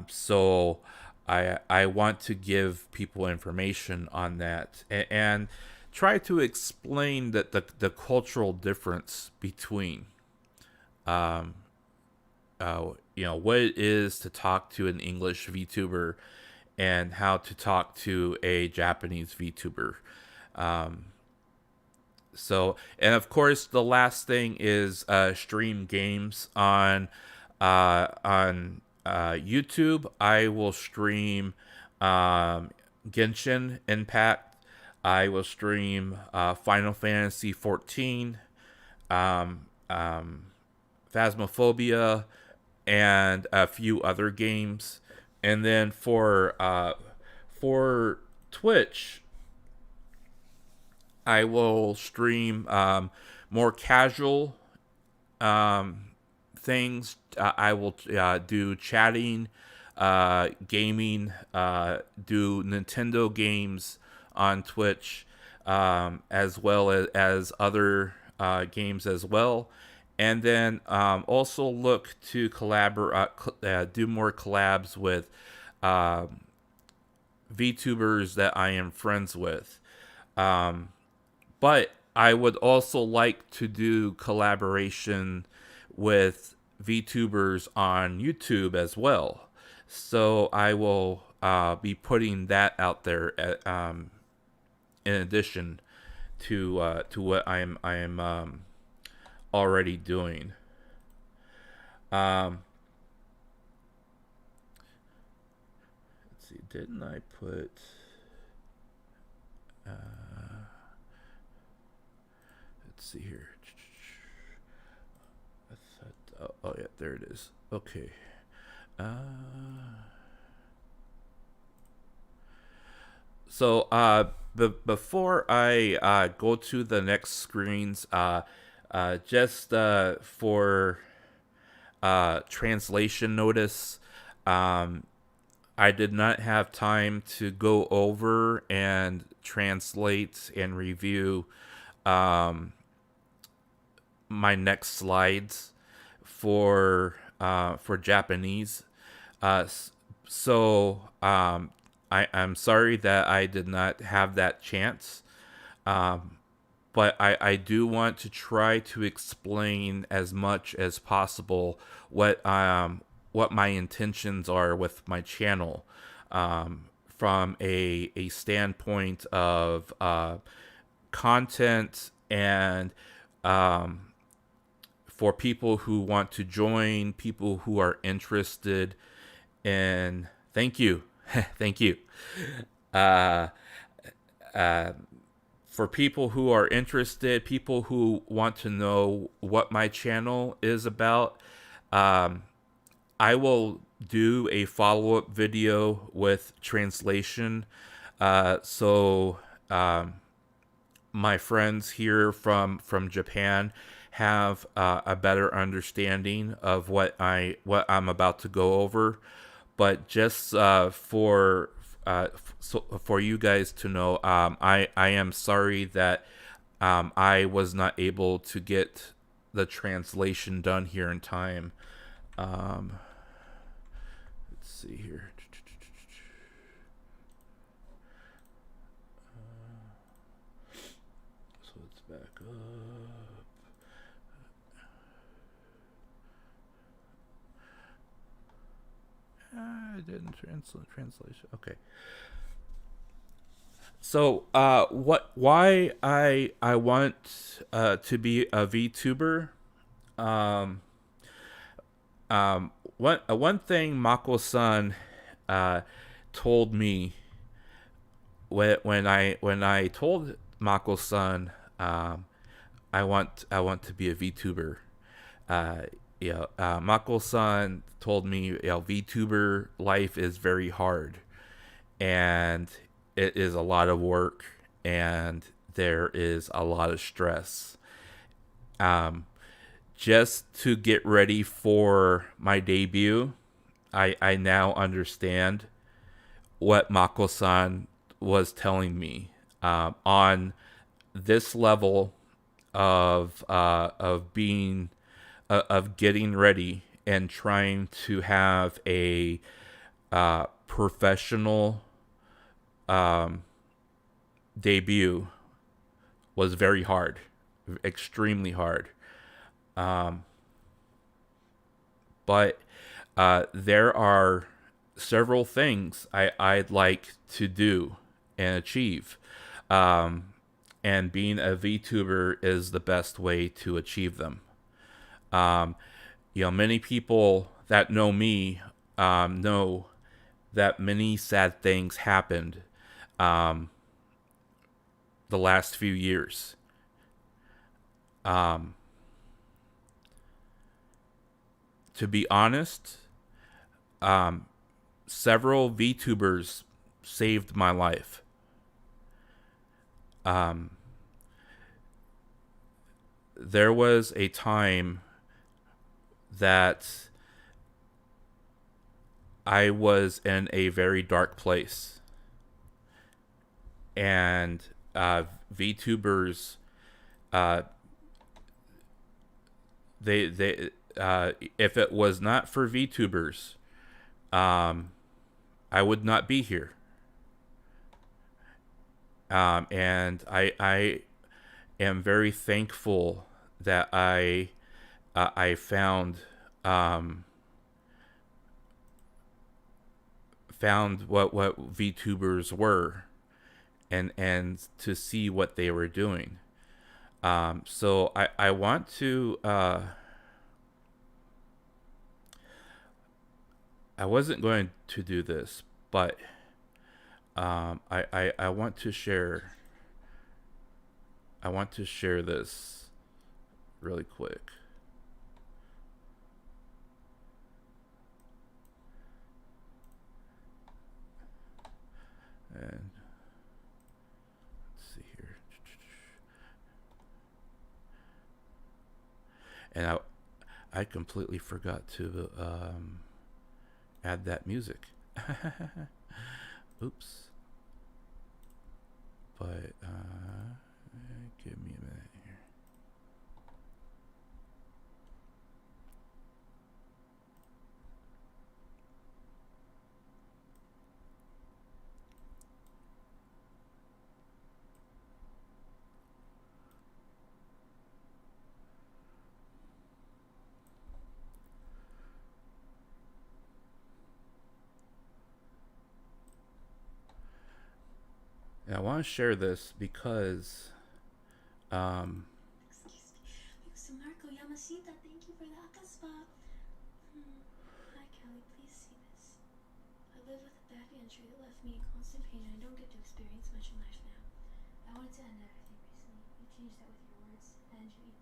So I want to give people information on that, and try to explain that the cultural difference between what it is to talk to an English VTuber and how to talk to a Japanese VTuber. So, and of course, the last thing is stream games on YouTube. I will stream Genshin Impact. I will stream Final Fantasy 14, Phasmophobia, and a few other games. And then for Twitch, I will stream more casual things. I will do chatting, gaming, do Nintendo games on Twitch, as well as other games as well. And then also look to do more collabs with VTubers that I am friends with. But I would also like to do collaboration with VTubers on YouTube as well. So I will be putting that out there in addition to what I am already doing. Let's see, didn't I put let's see here. I thought, oh yeah, there it is. Okay. So before I go to the next screens, just for translation notice, I did not have time to go over and translate and review my next slides for Japanese. So I'm sorry that I did not have that chance. But I do want to try to explain as much as possible what my intentions are with my channel, from a standpoint of content and for people who want to join, people who are interested in. Thank you, thank you. For people who are interested, people who want to know what my channel is about, I will do a follow-up video with translation, so my friends here from Japan have a better understanding of what I'm about to go over. But just for you guys to know, I am sorry that I was not able to get the translation done here in time. Let's see here. So let's back up. I didn't translation. Okay. So, why I want to be a VTuber? Um, one thing Mako-san told me when I told Mako-san I want to be a VTuber. Mako-san told me, VTuber life is very hard, and it is a lot of work, and there is a lot of stress. Just to get ready for my debut, I now understand what Mako-san was telling me on this level of being of getting ready and trying to have a professional debut was very hard, extremely hard. But there are several things I'd like to do and achieve. And being a VTuber is the best way to achieve them. Many people that know me know that many sad things happened the last few years. To be honest, several VTubers saved my life. There was a time that I was in a very dark place, and VTubers, they if it was not for VTubers, I would not be here. And I am very thankful that I found what VTubers were, and to see what they were doing. So I want to I wasn't going to do this, but I want to share this really quick. And let's see here. And I completely forgot to add that music. Oops. But give me a minute here. And I want to share this because Excuse me. So Marko Yamashita, thank you for the akaspa. Hi Kelly, please see this. I live with a back injury that left me in constant pain, and I don't get to experience much in life now. I wanted to end everything recently. You changed that with your words and your EP.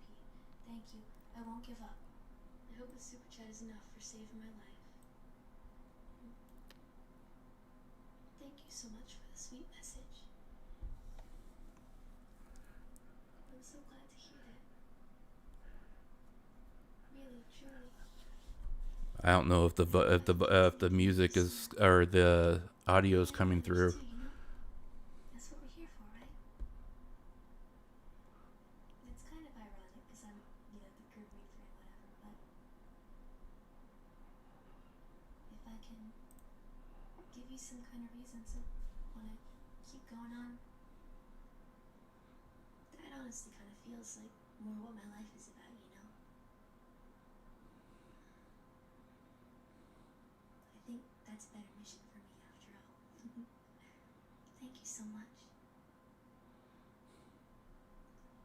Thank you. I won't give up. I hope the super chat is enough for saving my life. Thank you so much for the sweet message. I'm so glad to hear that. Really, truly. I don't know if the music is, or the audio is coming through. That's what we're here for, right? It's kind of ironic because I'm, the good read for whatever, but if I can give you some kind of reason to want to keep going on. That honestly kind of feels like more what my life is about, you know? I think that's a better mission for me after all. Thank you so much.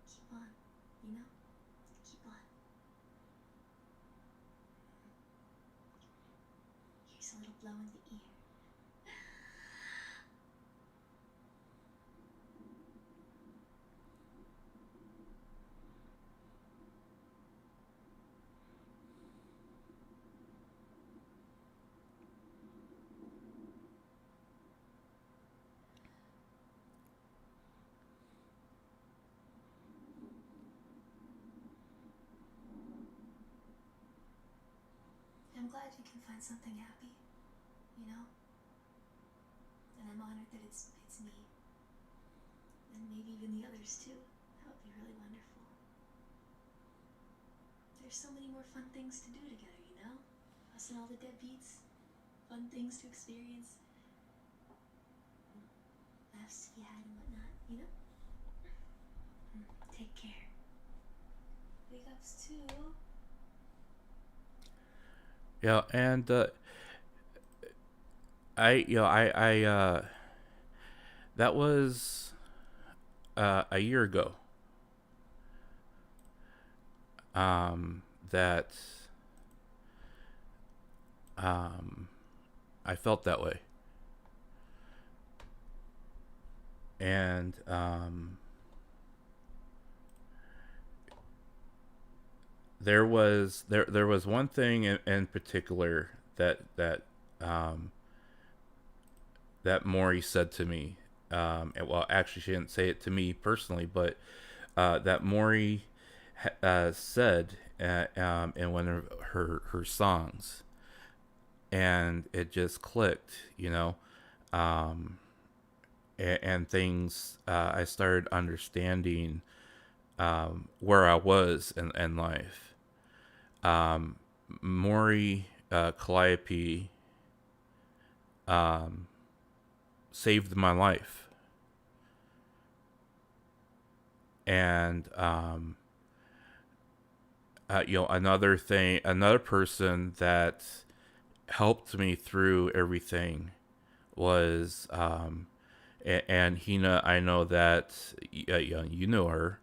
Keep on, you know? Keep on. Here's a little blow in the ear. I'm glad you can find something happy, you know? And I'm honored that it's me. And maybe even the others too. That would be really wonderful. There's so many more fun things to do together, you know? Us and all the deadbeats. Fun things to experience. Laughs to be had and whatnot, you know? Take care. Big ups too. Yeah, and I that was a year ago. That I felt that way, and there was one thing in particular that Maury said to me. And, well, actually, she didn't say it to me personally, but that Maury said in one of her songs, and it just clicked, you know. And things, I started understanding where I was in life. Maury Calliope saved my life. And another person that helped me through everything was and Hina. I know that you know her,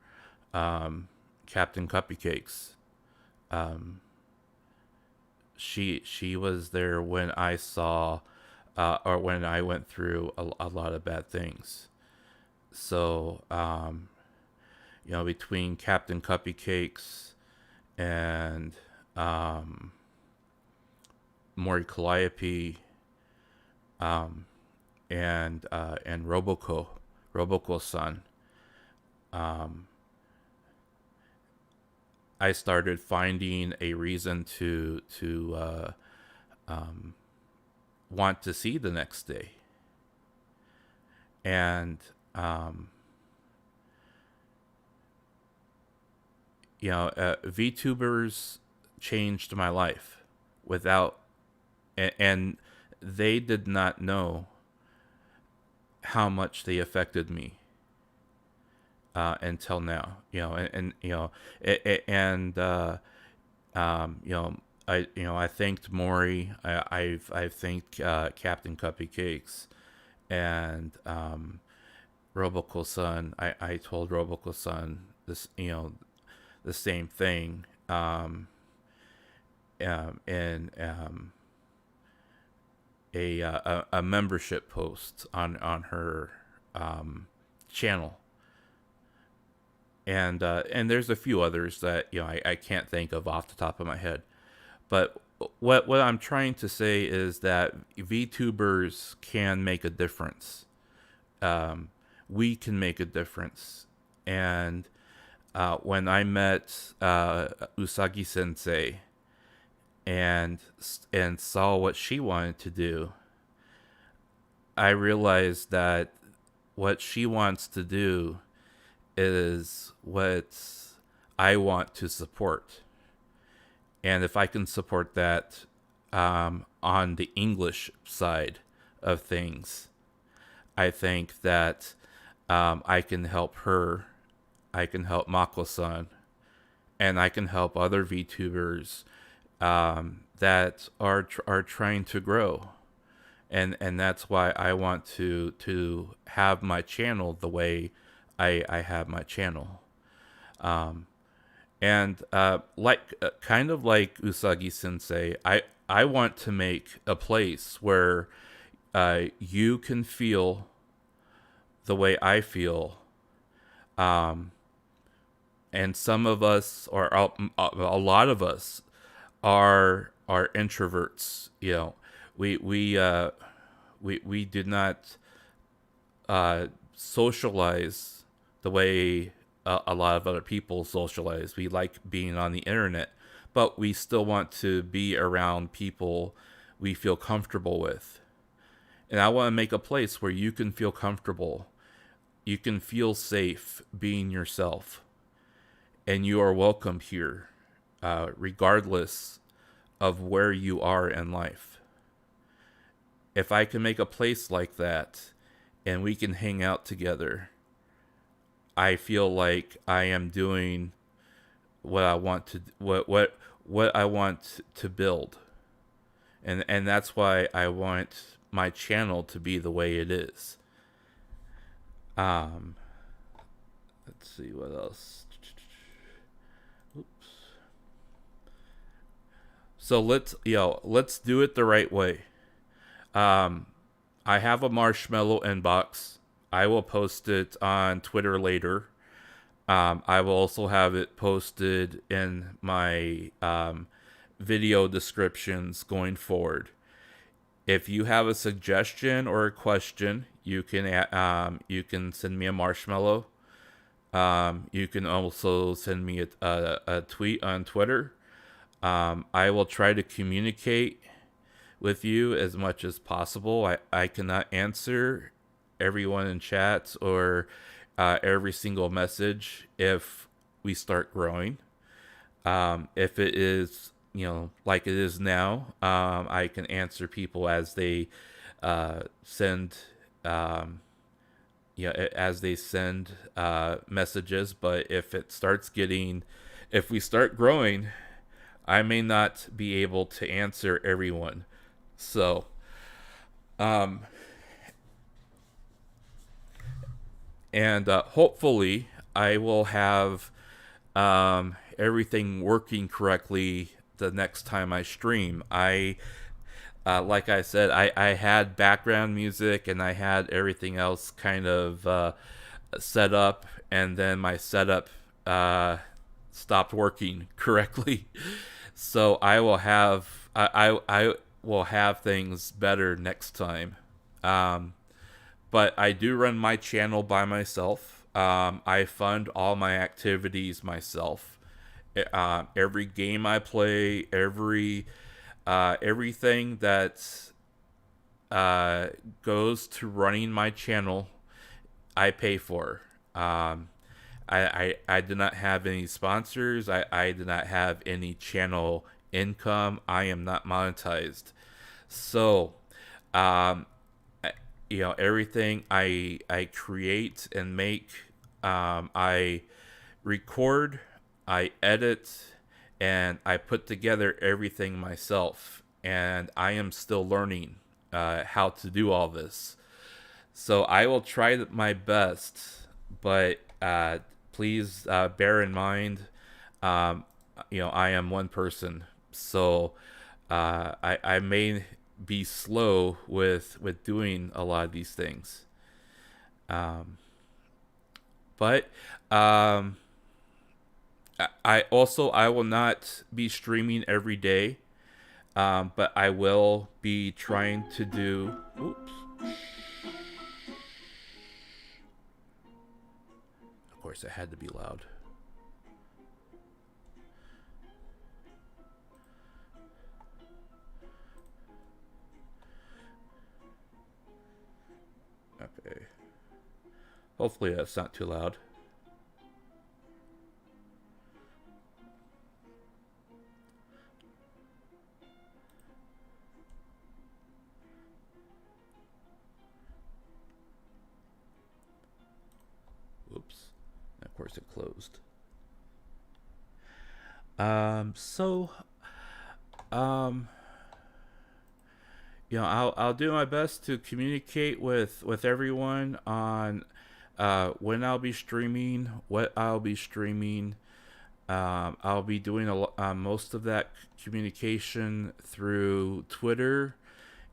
Captain Cupcakes. She was there when I saw or when I went through a lot of bad things. So between Captain Cupcakes and Mori Calliope and Roboco-san, I started finding a reason to want to see the next day. And VTubers changed my life without, and they did not know how much they affected me until now. I thanked Maury. I've thanked Captain Cupcakes and Roboco-san. I told Roboco-san this, the same thing. In a membership post on her channel. And there's a few others that I can't think of off the top of my head. But what I'm trying to say is that VTubers can make a difference. We can make a difference. And when I met Usagi Sensei and saw what she wanted to do, I realized that what she wants to do is what I want to support. And if I can support that on the English side of things. I think that I can help her, I can help Mako-san, and I can help other VTubers that are trying to grow, and that's why I want to have my channel the way I have my channel. Um, and kind of like Usagi Sensei, I want to make a place where you can feel the way I feel. And some of us, or a lot of us, are introverts. You know, we did not socialize the way a lot of other people socialize. We like being on the internet, but we still want to be around people we feel comfortable with. And I want to make a place where you can feel comfortable. You can feel safe being yourself. And you are welcome here, regardless of where you are in life. If I can make a place like that and we can hang out together, I feel like I am doing what I want to what I want to build. And that's why I want my channel to be the way it is. Let's see what else. Oops. So let's do it the right way. I have a marshmallow inbox. I will post it on Twitter later. I will also have it posted in my video descriptions going forward. If you have a suggestion or a question, you can send me a marshmallow. You can also send me a tweet on Twitter. I will try to communicate with you as much as possible. I cannot answer everyone in chats or every single message if we start growing. If it is, like it is now, I can answer people as they send, as they send messages. But if we start growing, I may not be able to answer everyone. So, and hopefully I will have everything working correctly the next time I stream. Like I said, I had background music and I had everything else kind of set up, and then my setup stopped working correctly. So I will have I will have things better next time. But I do run my channel by myself. I fund all my activities myself. Every game I play, everything that goes to running my channel, I pay for. I do not have any sponsors. I do not have any channel income. I am not monetized. So, everything I create and make, I record, I edit, and I put together everything myself. And I am still learning how to do all this. So I will try my best, but please bear in mind, I am one person, so I may be slow with doing a lot of these things. But I will not be streaming every day, but I will be trying to do. Oops. Of course, it had to be loud. Okay. Hopefully that's not too loud. of course, it closed. So, um, I'll do my best to communicate with everyone on when I'll be streaming, what I'll be streaming. I'll be doing most of that communication through Twitter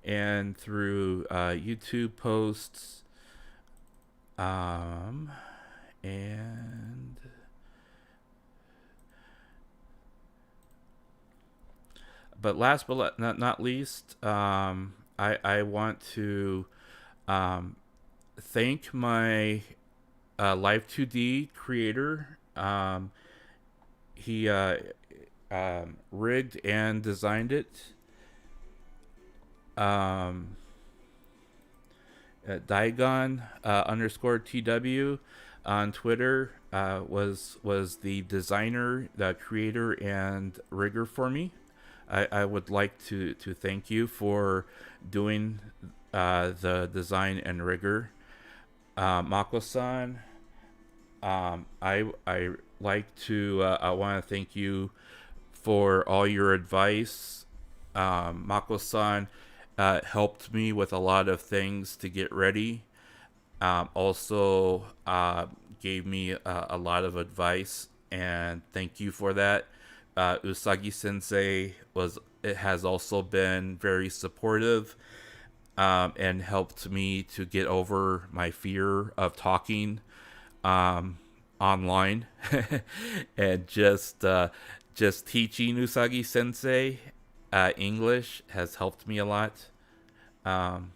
and through YouTube posts. And but last but not least, I want to thank my Live2D creator. He rigged and designed it. Daigon underscore TW on Twitter was the designer, the creator, and rigger for me. I would like to thank you for doing the design and rigger. Mako-san, I like to I want to thank you for all your advice. Mako-san helped me with a lot of things to get ready. Also gave me a lot of advice, and thank you for that. Usagi Sensei has also been very supportive, and helped me to get over my fear of talking online, and just teaching Usagi Sensei English has helped me a lot. Can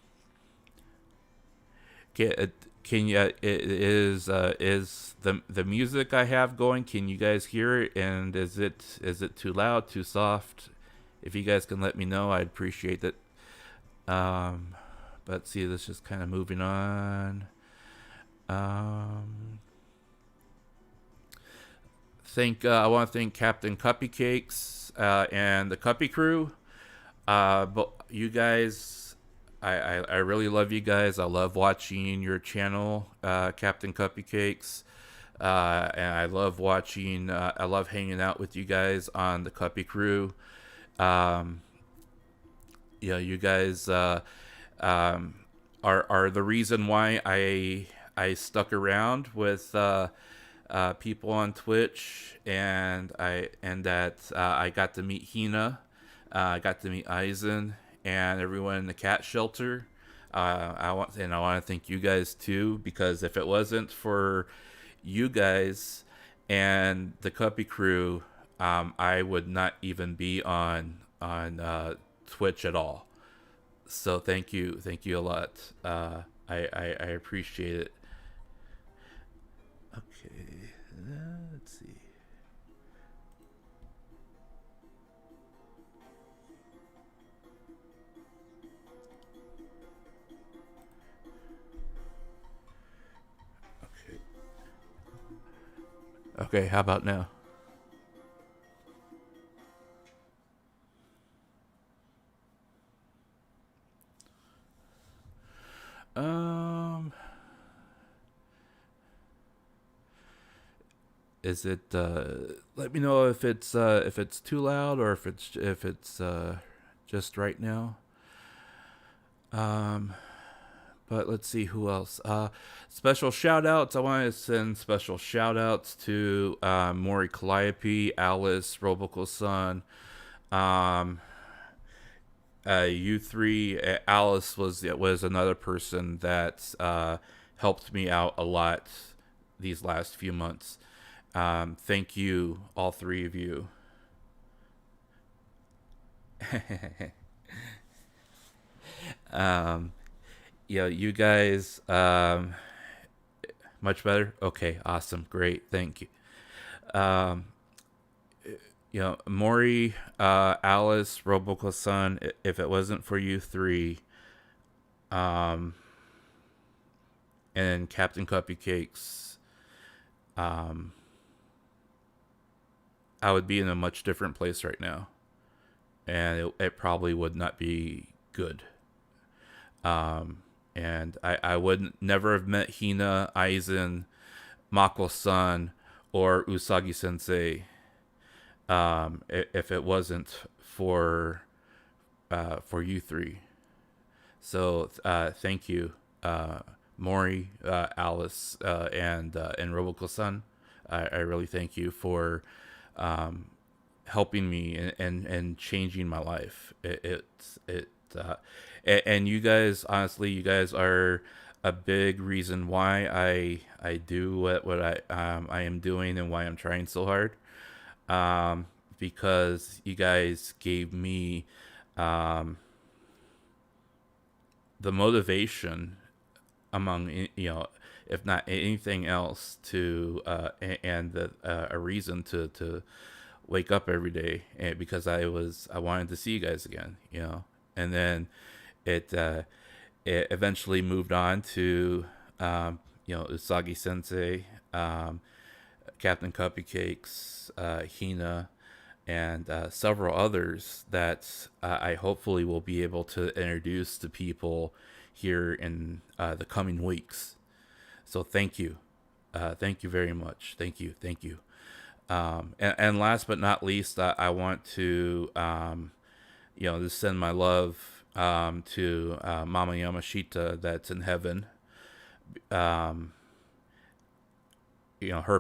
you is the music I have going? Can you guys hear it? And is it too loud, too soft? If you guys can let me know, I'd appreciate it. But see, this is kind of moving on. I want to thank Captain Cupcakes and the Cuppy crew. But you guys, I really love you guys. I love watching your channel, Captain Cupcakes. And I love watching. I love hanging out with you guys on the Cuppy crew. You guys are the reason why I stuck around with people on Twitch, and that I got to meet Hina, I got to meet Aizen, and everyone in the cat shelter. I want to thank you guys too, because if it wasn't for you guys and the Cuppy crew, I would not even be on Twitch at all. So thank you a lot. I appreciate it. Okay, let's see. Okay, how about now? Is it let me know if it's too loud, or if it's just right now. But let's see who else. Special shout outs. I want to send special shout outs to Mori Calliope, Alice, Roboco-san. You three. Alice was another person that helped me out a lot these last few months. Thank you, all three of you. You guys, much better. Okay, awesome, great, thank you. Mori, Alice, Roboco-san. If it wasn't for you three, and Captain Cupcakes, I would be in a much different place right now, and it probably would not be good. And I would never have met Hina, Aizen, Mako-san, or Usagi Sensei, if it wasn't for you three. So thank you, Mori, Alice, and Roboko-san. I really thank you for helping me and changing my life. And you guys, honestly, you guys are a big reason why I do what I am doing and why I'm trying so hard. Because you guys gave me the motivation, among if not anything else, to and a reason to wake up every day, because I wanted to see you guys again, and then it eventually moved on to Usagi Sensei, Captain Cupcakes, Hina, and several others that I hopefully will be able to introduce to people here in the coming weeks. So thank you. Thank you very much. Thank you. Thank you. And last but not least, I want to, just send my love to Mama Yamashita that's in heaven. Her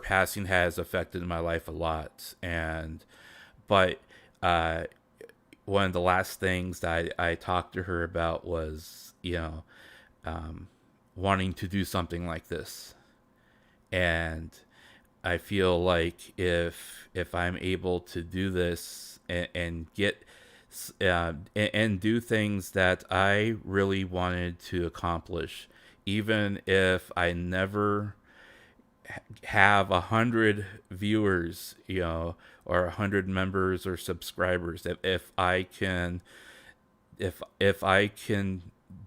passing has affected my life a lot, but one of the last things that I talked to her about was, wanting to do something like this. And I feel like if I'm able to do this and get and do things that I really wanted to accomplish, even if I never have 100 viewers, or 100 members or subscribers, if I can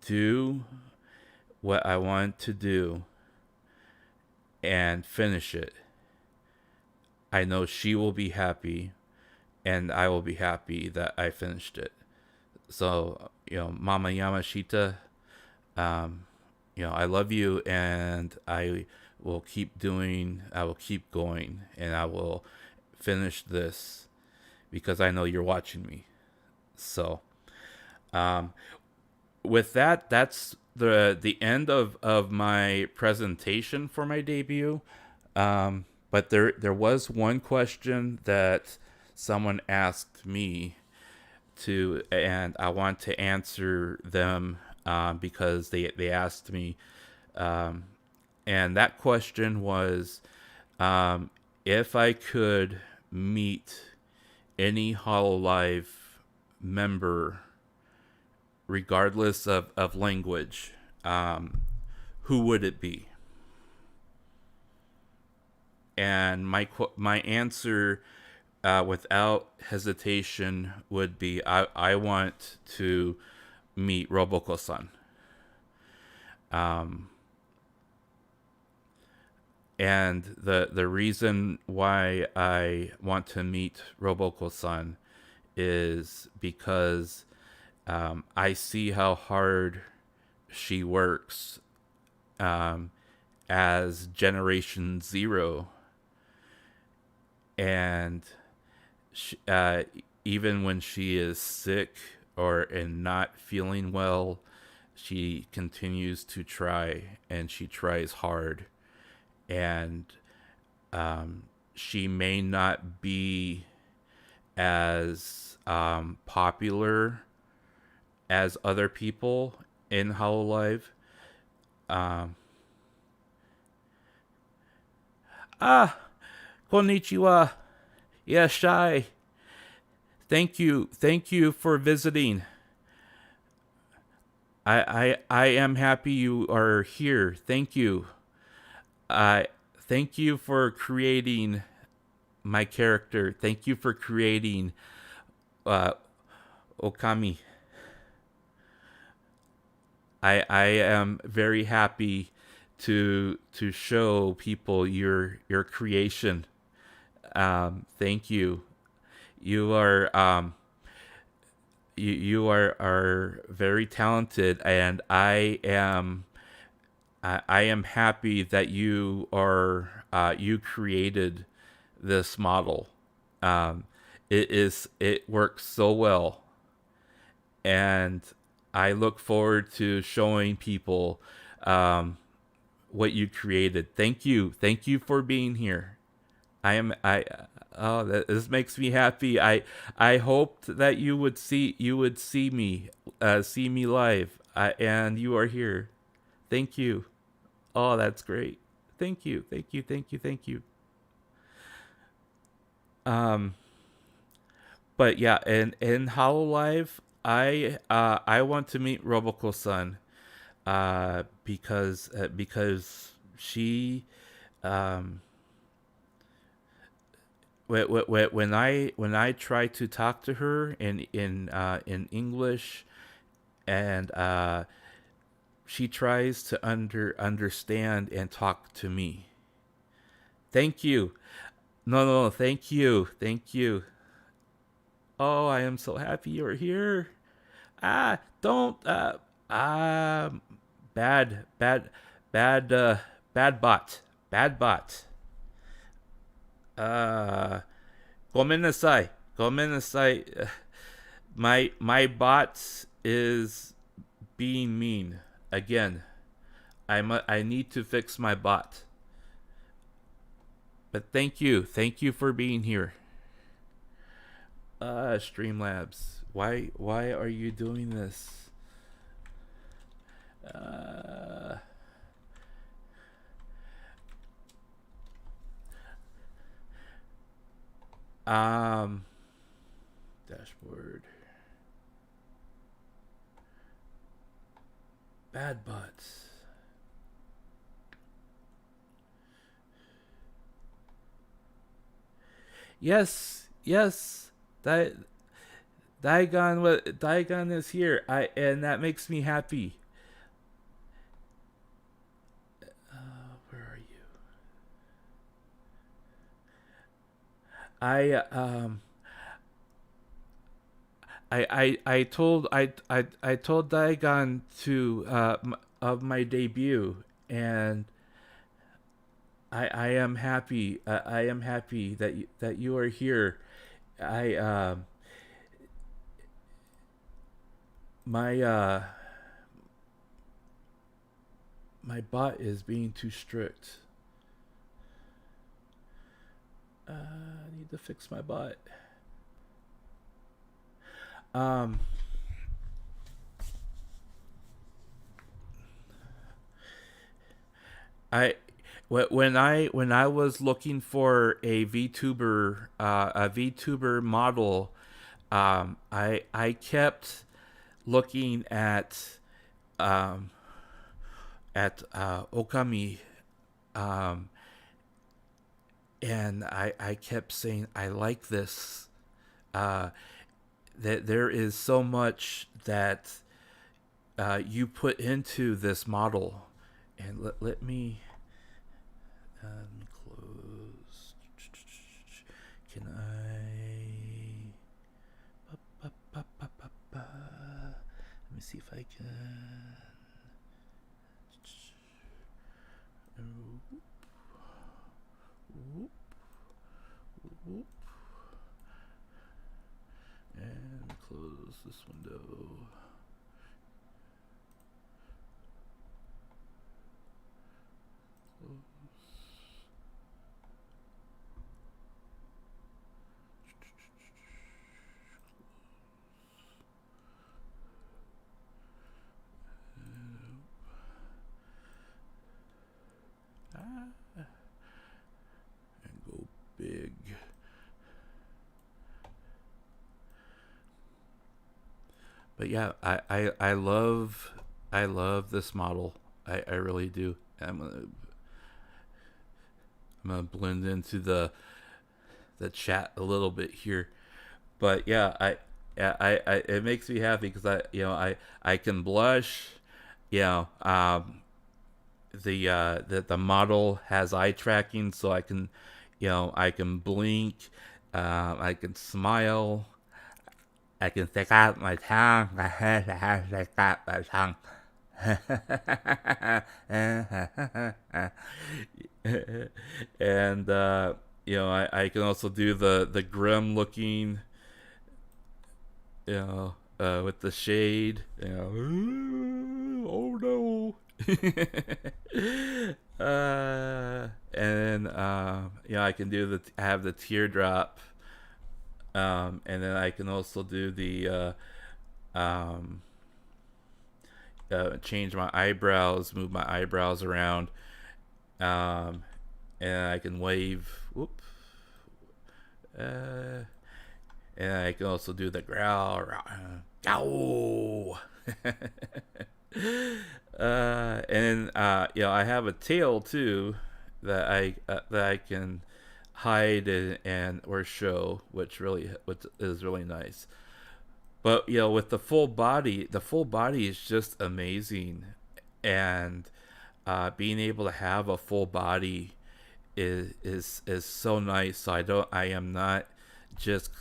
do what I want to do and finish it, I know she will be happy and I will be happy that I finished it. So, Mama Yamashita, I love you, and I will keep going, and I will finish this because I know you're watching me. So, with that, that's the end of my presentation for my debut. But there was one question that someone asked me to, and I want to answer them because they asked me, and that question was, if I could meet any Hololive member, regardless of language, who would it be? And my answer, without hesitation, would be I want to meet Roboko-san. And the reason why I want to meet Roboko-san is because I see how hard she works as Generation Zero. And even when she is sick and not feeling well, she continues to try, and she tries hard. And she may not be as popular as other people in Hololive. Konnichiwa. Yeah, Shy. Thank you for visiting. I am happy you are here. Thank you. Thank you for creating my character. Thank you for creating Okami. I am very happy to show people your creation. Thank you. You are you are very talented, and I am happy that you are you created this model. Um, it works so well, and I look forward to showing people um, what you created. Thank you for being here. I am I. Oh, this makes me happy. I hoped that you would see me live, and you are here. Thank you. Oh, that's great. Thank you. Thank you. Thank you. Thank you. Um, but yeah, in Hololive, I want to meet Roboko-san, because she um when I try to talk to her in English, and she tries to understand and talk to me. Thank you. No, thank you. Thank you. Oh, I am so happy you're here. Don't um bad bad bad bad bot. Bad bot. Uh ごめんなさい. ごめんなさい. My bot is being mean again. I need to fix my bot. But thank you for being here. Streamlabs, why are you doing this? Uh, um, dashboard. Bad bots. Yes. That Daigon is here. And that makes me happy. Where are you? I um I told Daigon to of my debut, and I am happy. I am happy that you are here. I my my bot is being too strict. I need to fix my bot. Um, I when I was looking for a VTuber model, I kept looking um, at Okami, um, and I kept saying I like this. Uh, that there is so much that you put into this model, and let me close. Can I? Let me see if I can. And close this window. And go big. But yeah, I love this model. I really do. I'm gonna blend into the chat a little bit here. But yeah, I it makes me happy because I can blush. You know, the model has eye tracking, so I can blink, I can smile, I can stick out my tongue. I can stick out my tongue. And I can also do the grim looking, with the shade, oh no. And I can do I have the teardrop, and then I can also do the um, change my eyebrows, move my eyebrows around, um, and I can wave. Whoop. And I can also do the growl. Ow. And I have a tail too that I can hide and or show, which is really nice. But with the full body is just amazing, and being able to have a full body is so nice. So I am not just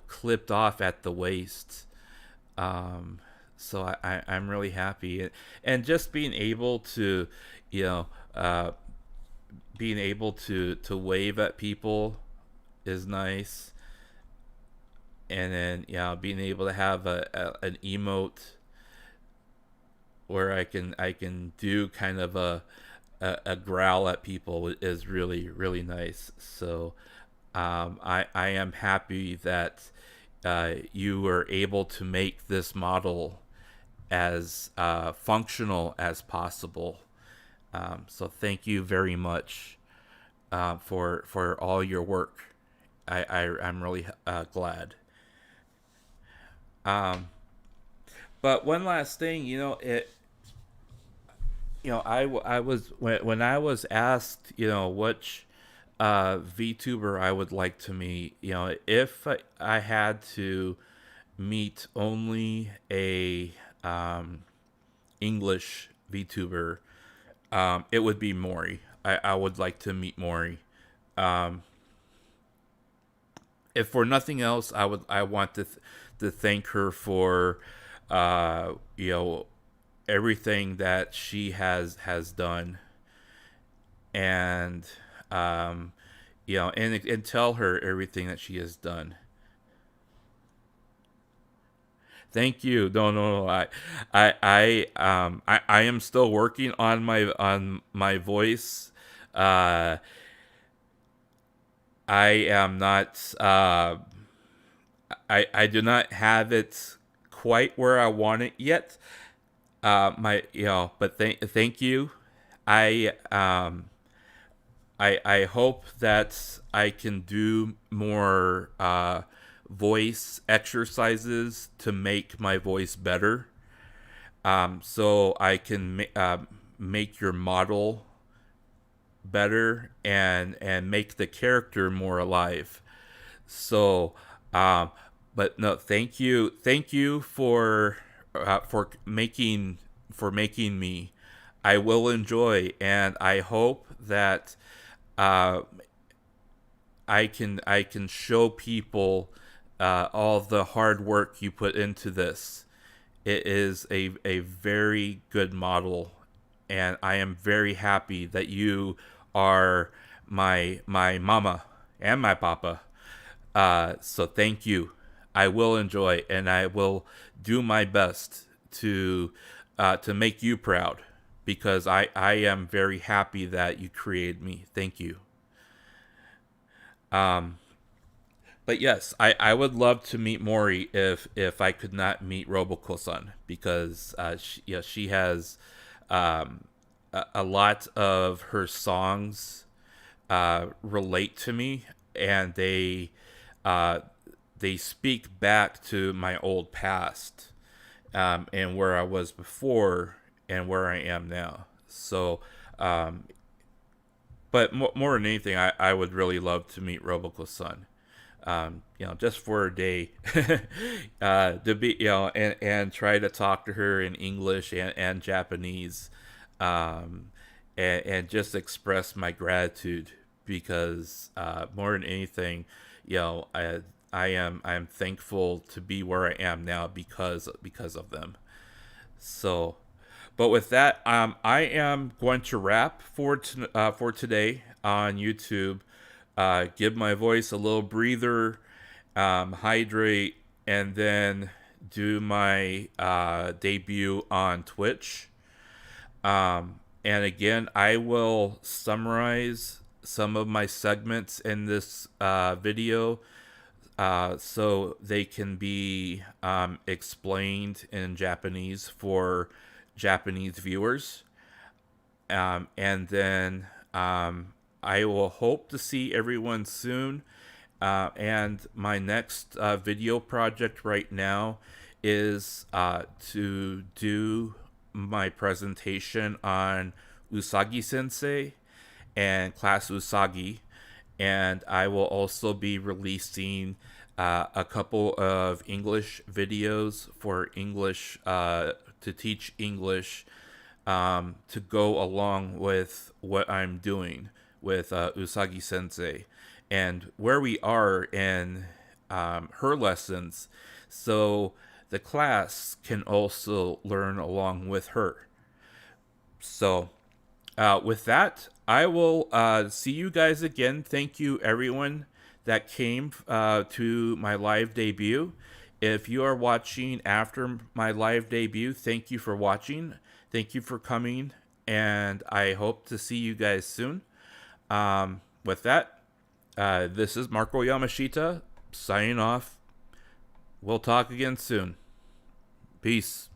clipped off at the waist. So I'm really happy, and just being able to you know being able to wave at people is nice. And then being able to have an emote where I can do kind of a growl at people is really really nice. So I am happy that you were able to make this model as functional as possible. So thank you very much for all your work. I'm really glad. But one last thing, I was when I was asked, which VTuber I would like to meet, if I had to meet only a English VTuber, it would be Mori. I would like to meet Mori. Um, if for nothing else, I want to thank her for everything that she has done, and and tell her everything that she has done. Thank you. No, no, no. I am still working on my voice. Uh, I am not. I do not have it quite where I want it yet. But thank you. I I hope that I can do more voice exercises to make my voice better. So I can make your model better and make the character more alive. So, but no, thank you for making me. I will enjoy, and I hope that uh, I can show people all the hard work you put into this. It is a very good model, and I am very happy that you are my mama and my papa. So thank you. I will enjoy, and I will do my best to make you proud, because I am very happy that you created me. Thank you. Um, but yes, I would love to meet Mori if I could not meet Roboko-san, because she has a lot of her songs relate to me, and uh, they speak back to my old past, and where I was before and where I am now. So, but more than anything, I would really love to meet Roboko-san. Just for a day, to be, and try to talk to her in English and Japanese, and just express my gratitude, because more than anything, I'm thankful to be where I am now because of them. So, but with that, I am going to wrap for today on YouTube. give my voice a little breather, hydrate, and then do my debut on Twitch. And again, I will summarize some of my segments in this video so they can be explained in Japanese for Japanese viewers. And then I will hope to see everyone soon. And my next video project right now is to do my presentation on Usagi Sensei and class Usagi. And I will also be releasing a couple of English videos for English to teach English to go along with what I'm doing with Usagi Sensei and where we are in her lessons, so the class can also learn along with her. So, with that, I will see you guys again. Thank you, everyone that came to my live debut. If you are watching after my live debut, thank you for watching. Thank you for coming, and I hope to see you guys soon. With that, this is Marko Yamashita signing off. We'll talk again soon. Peace.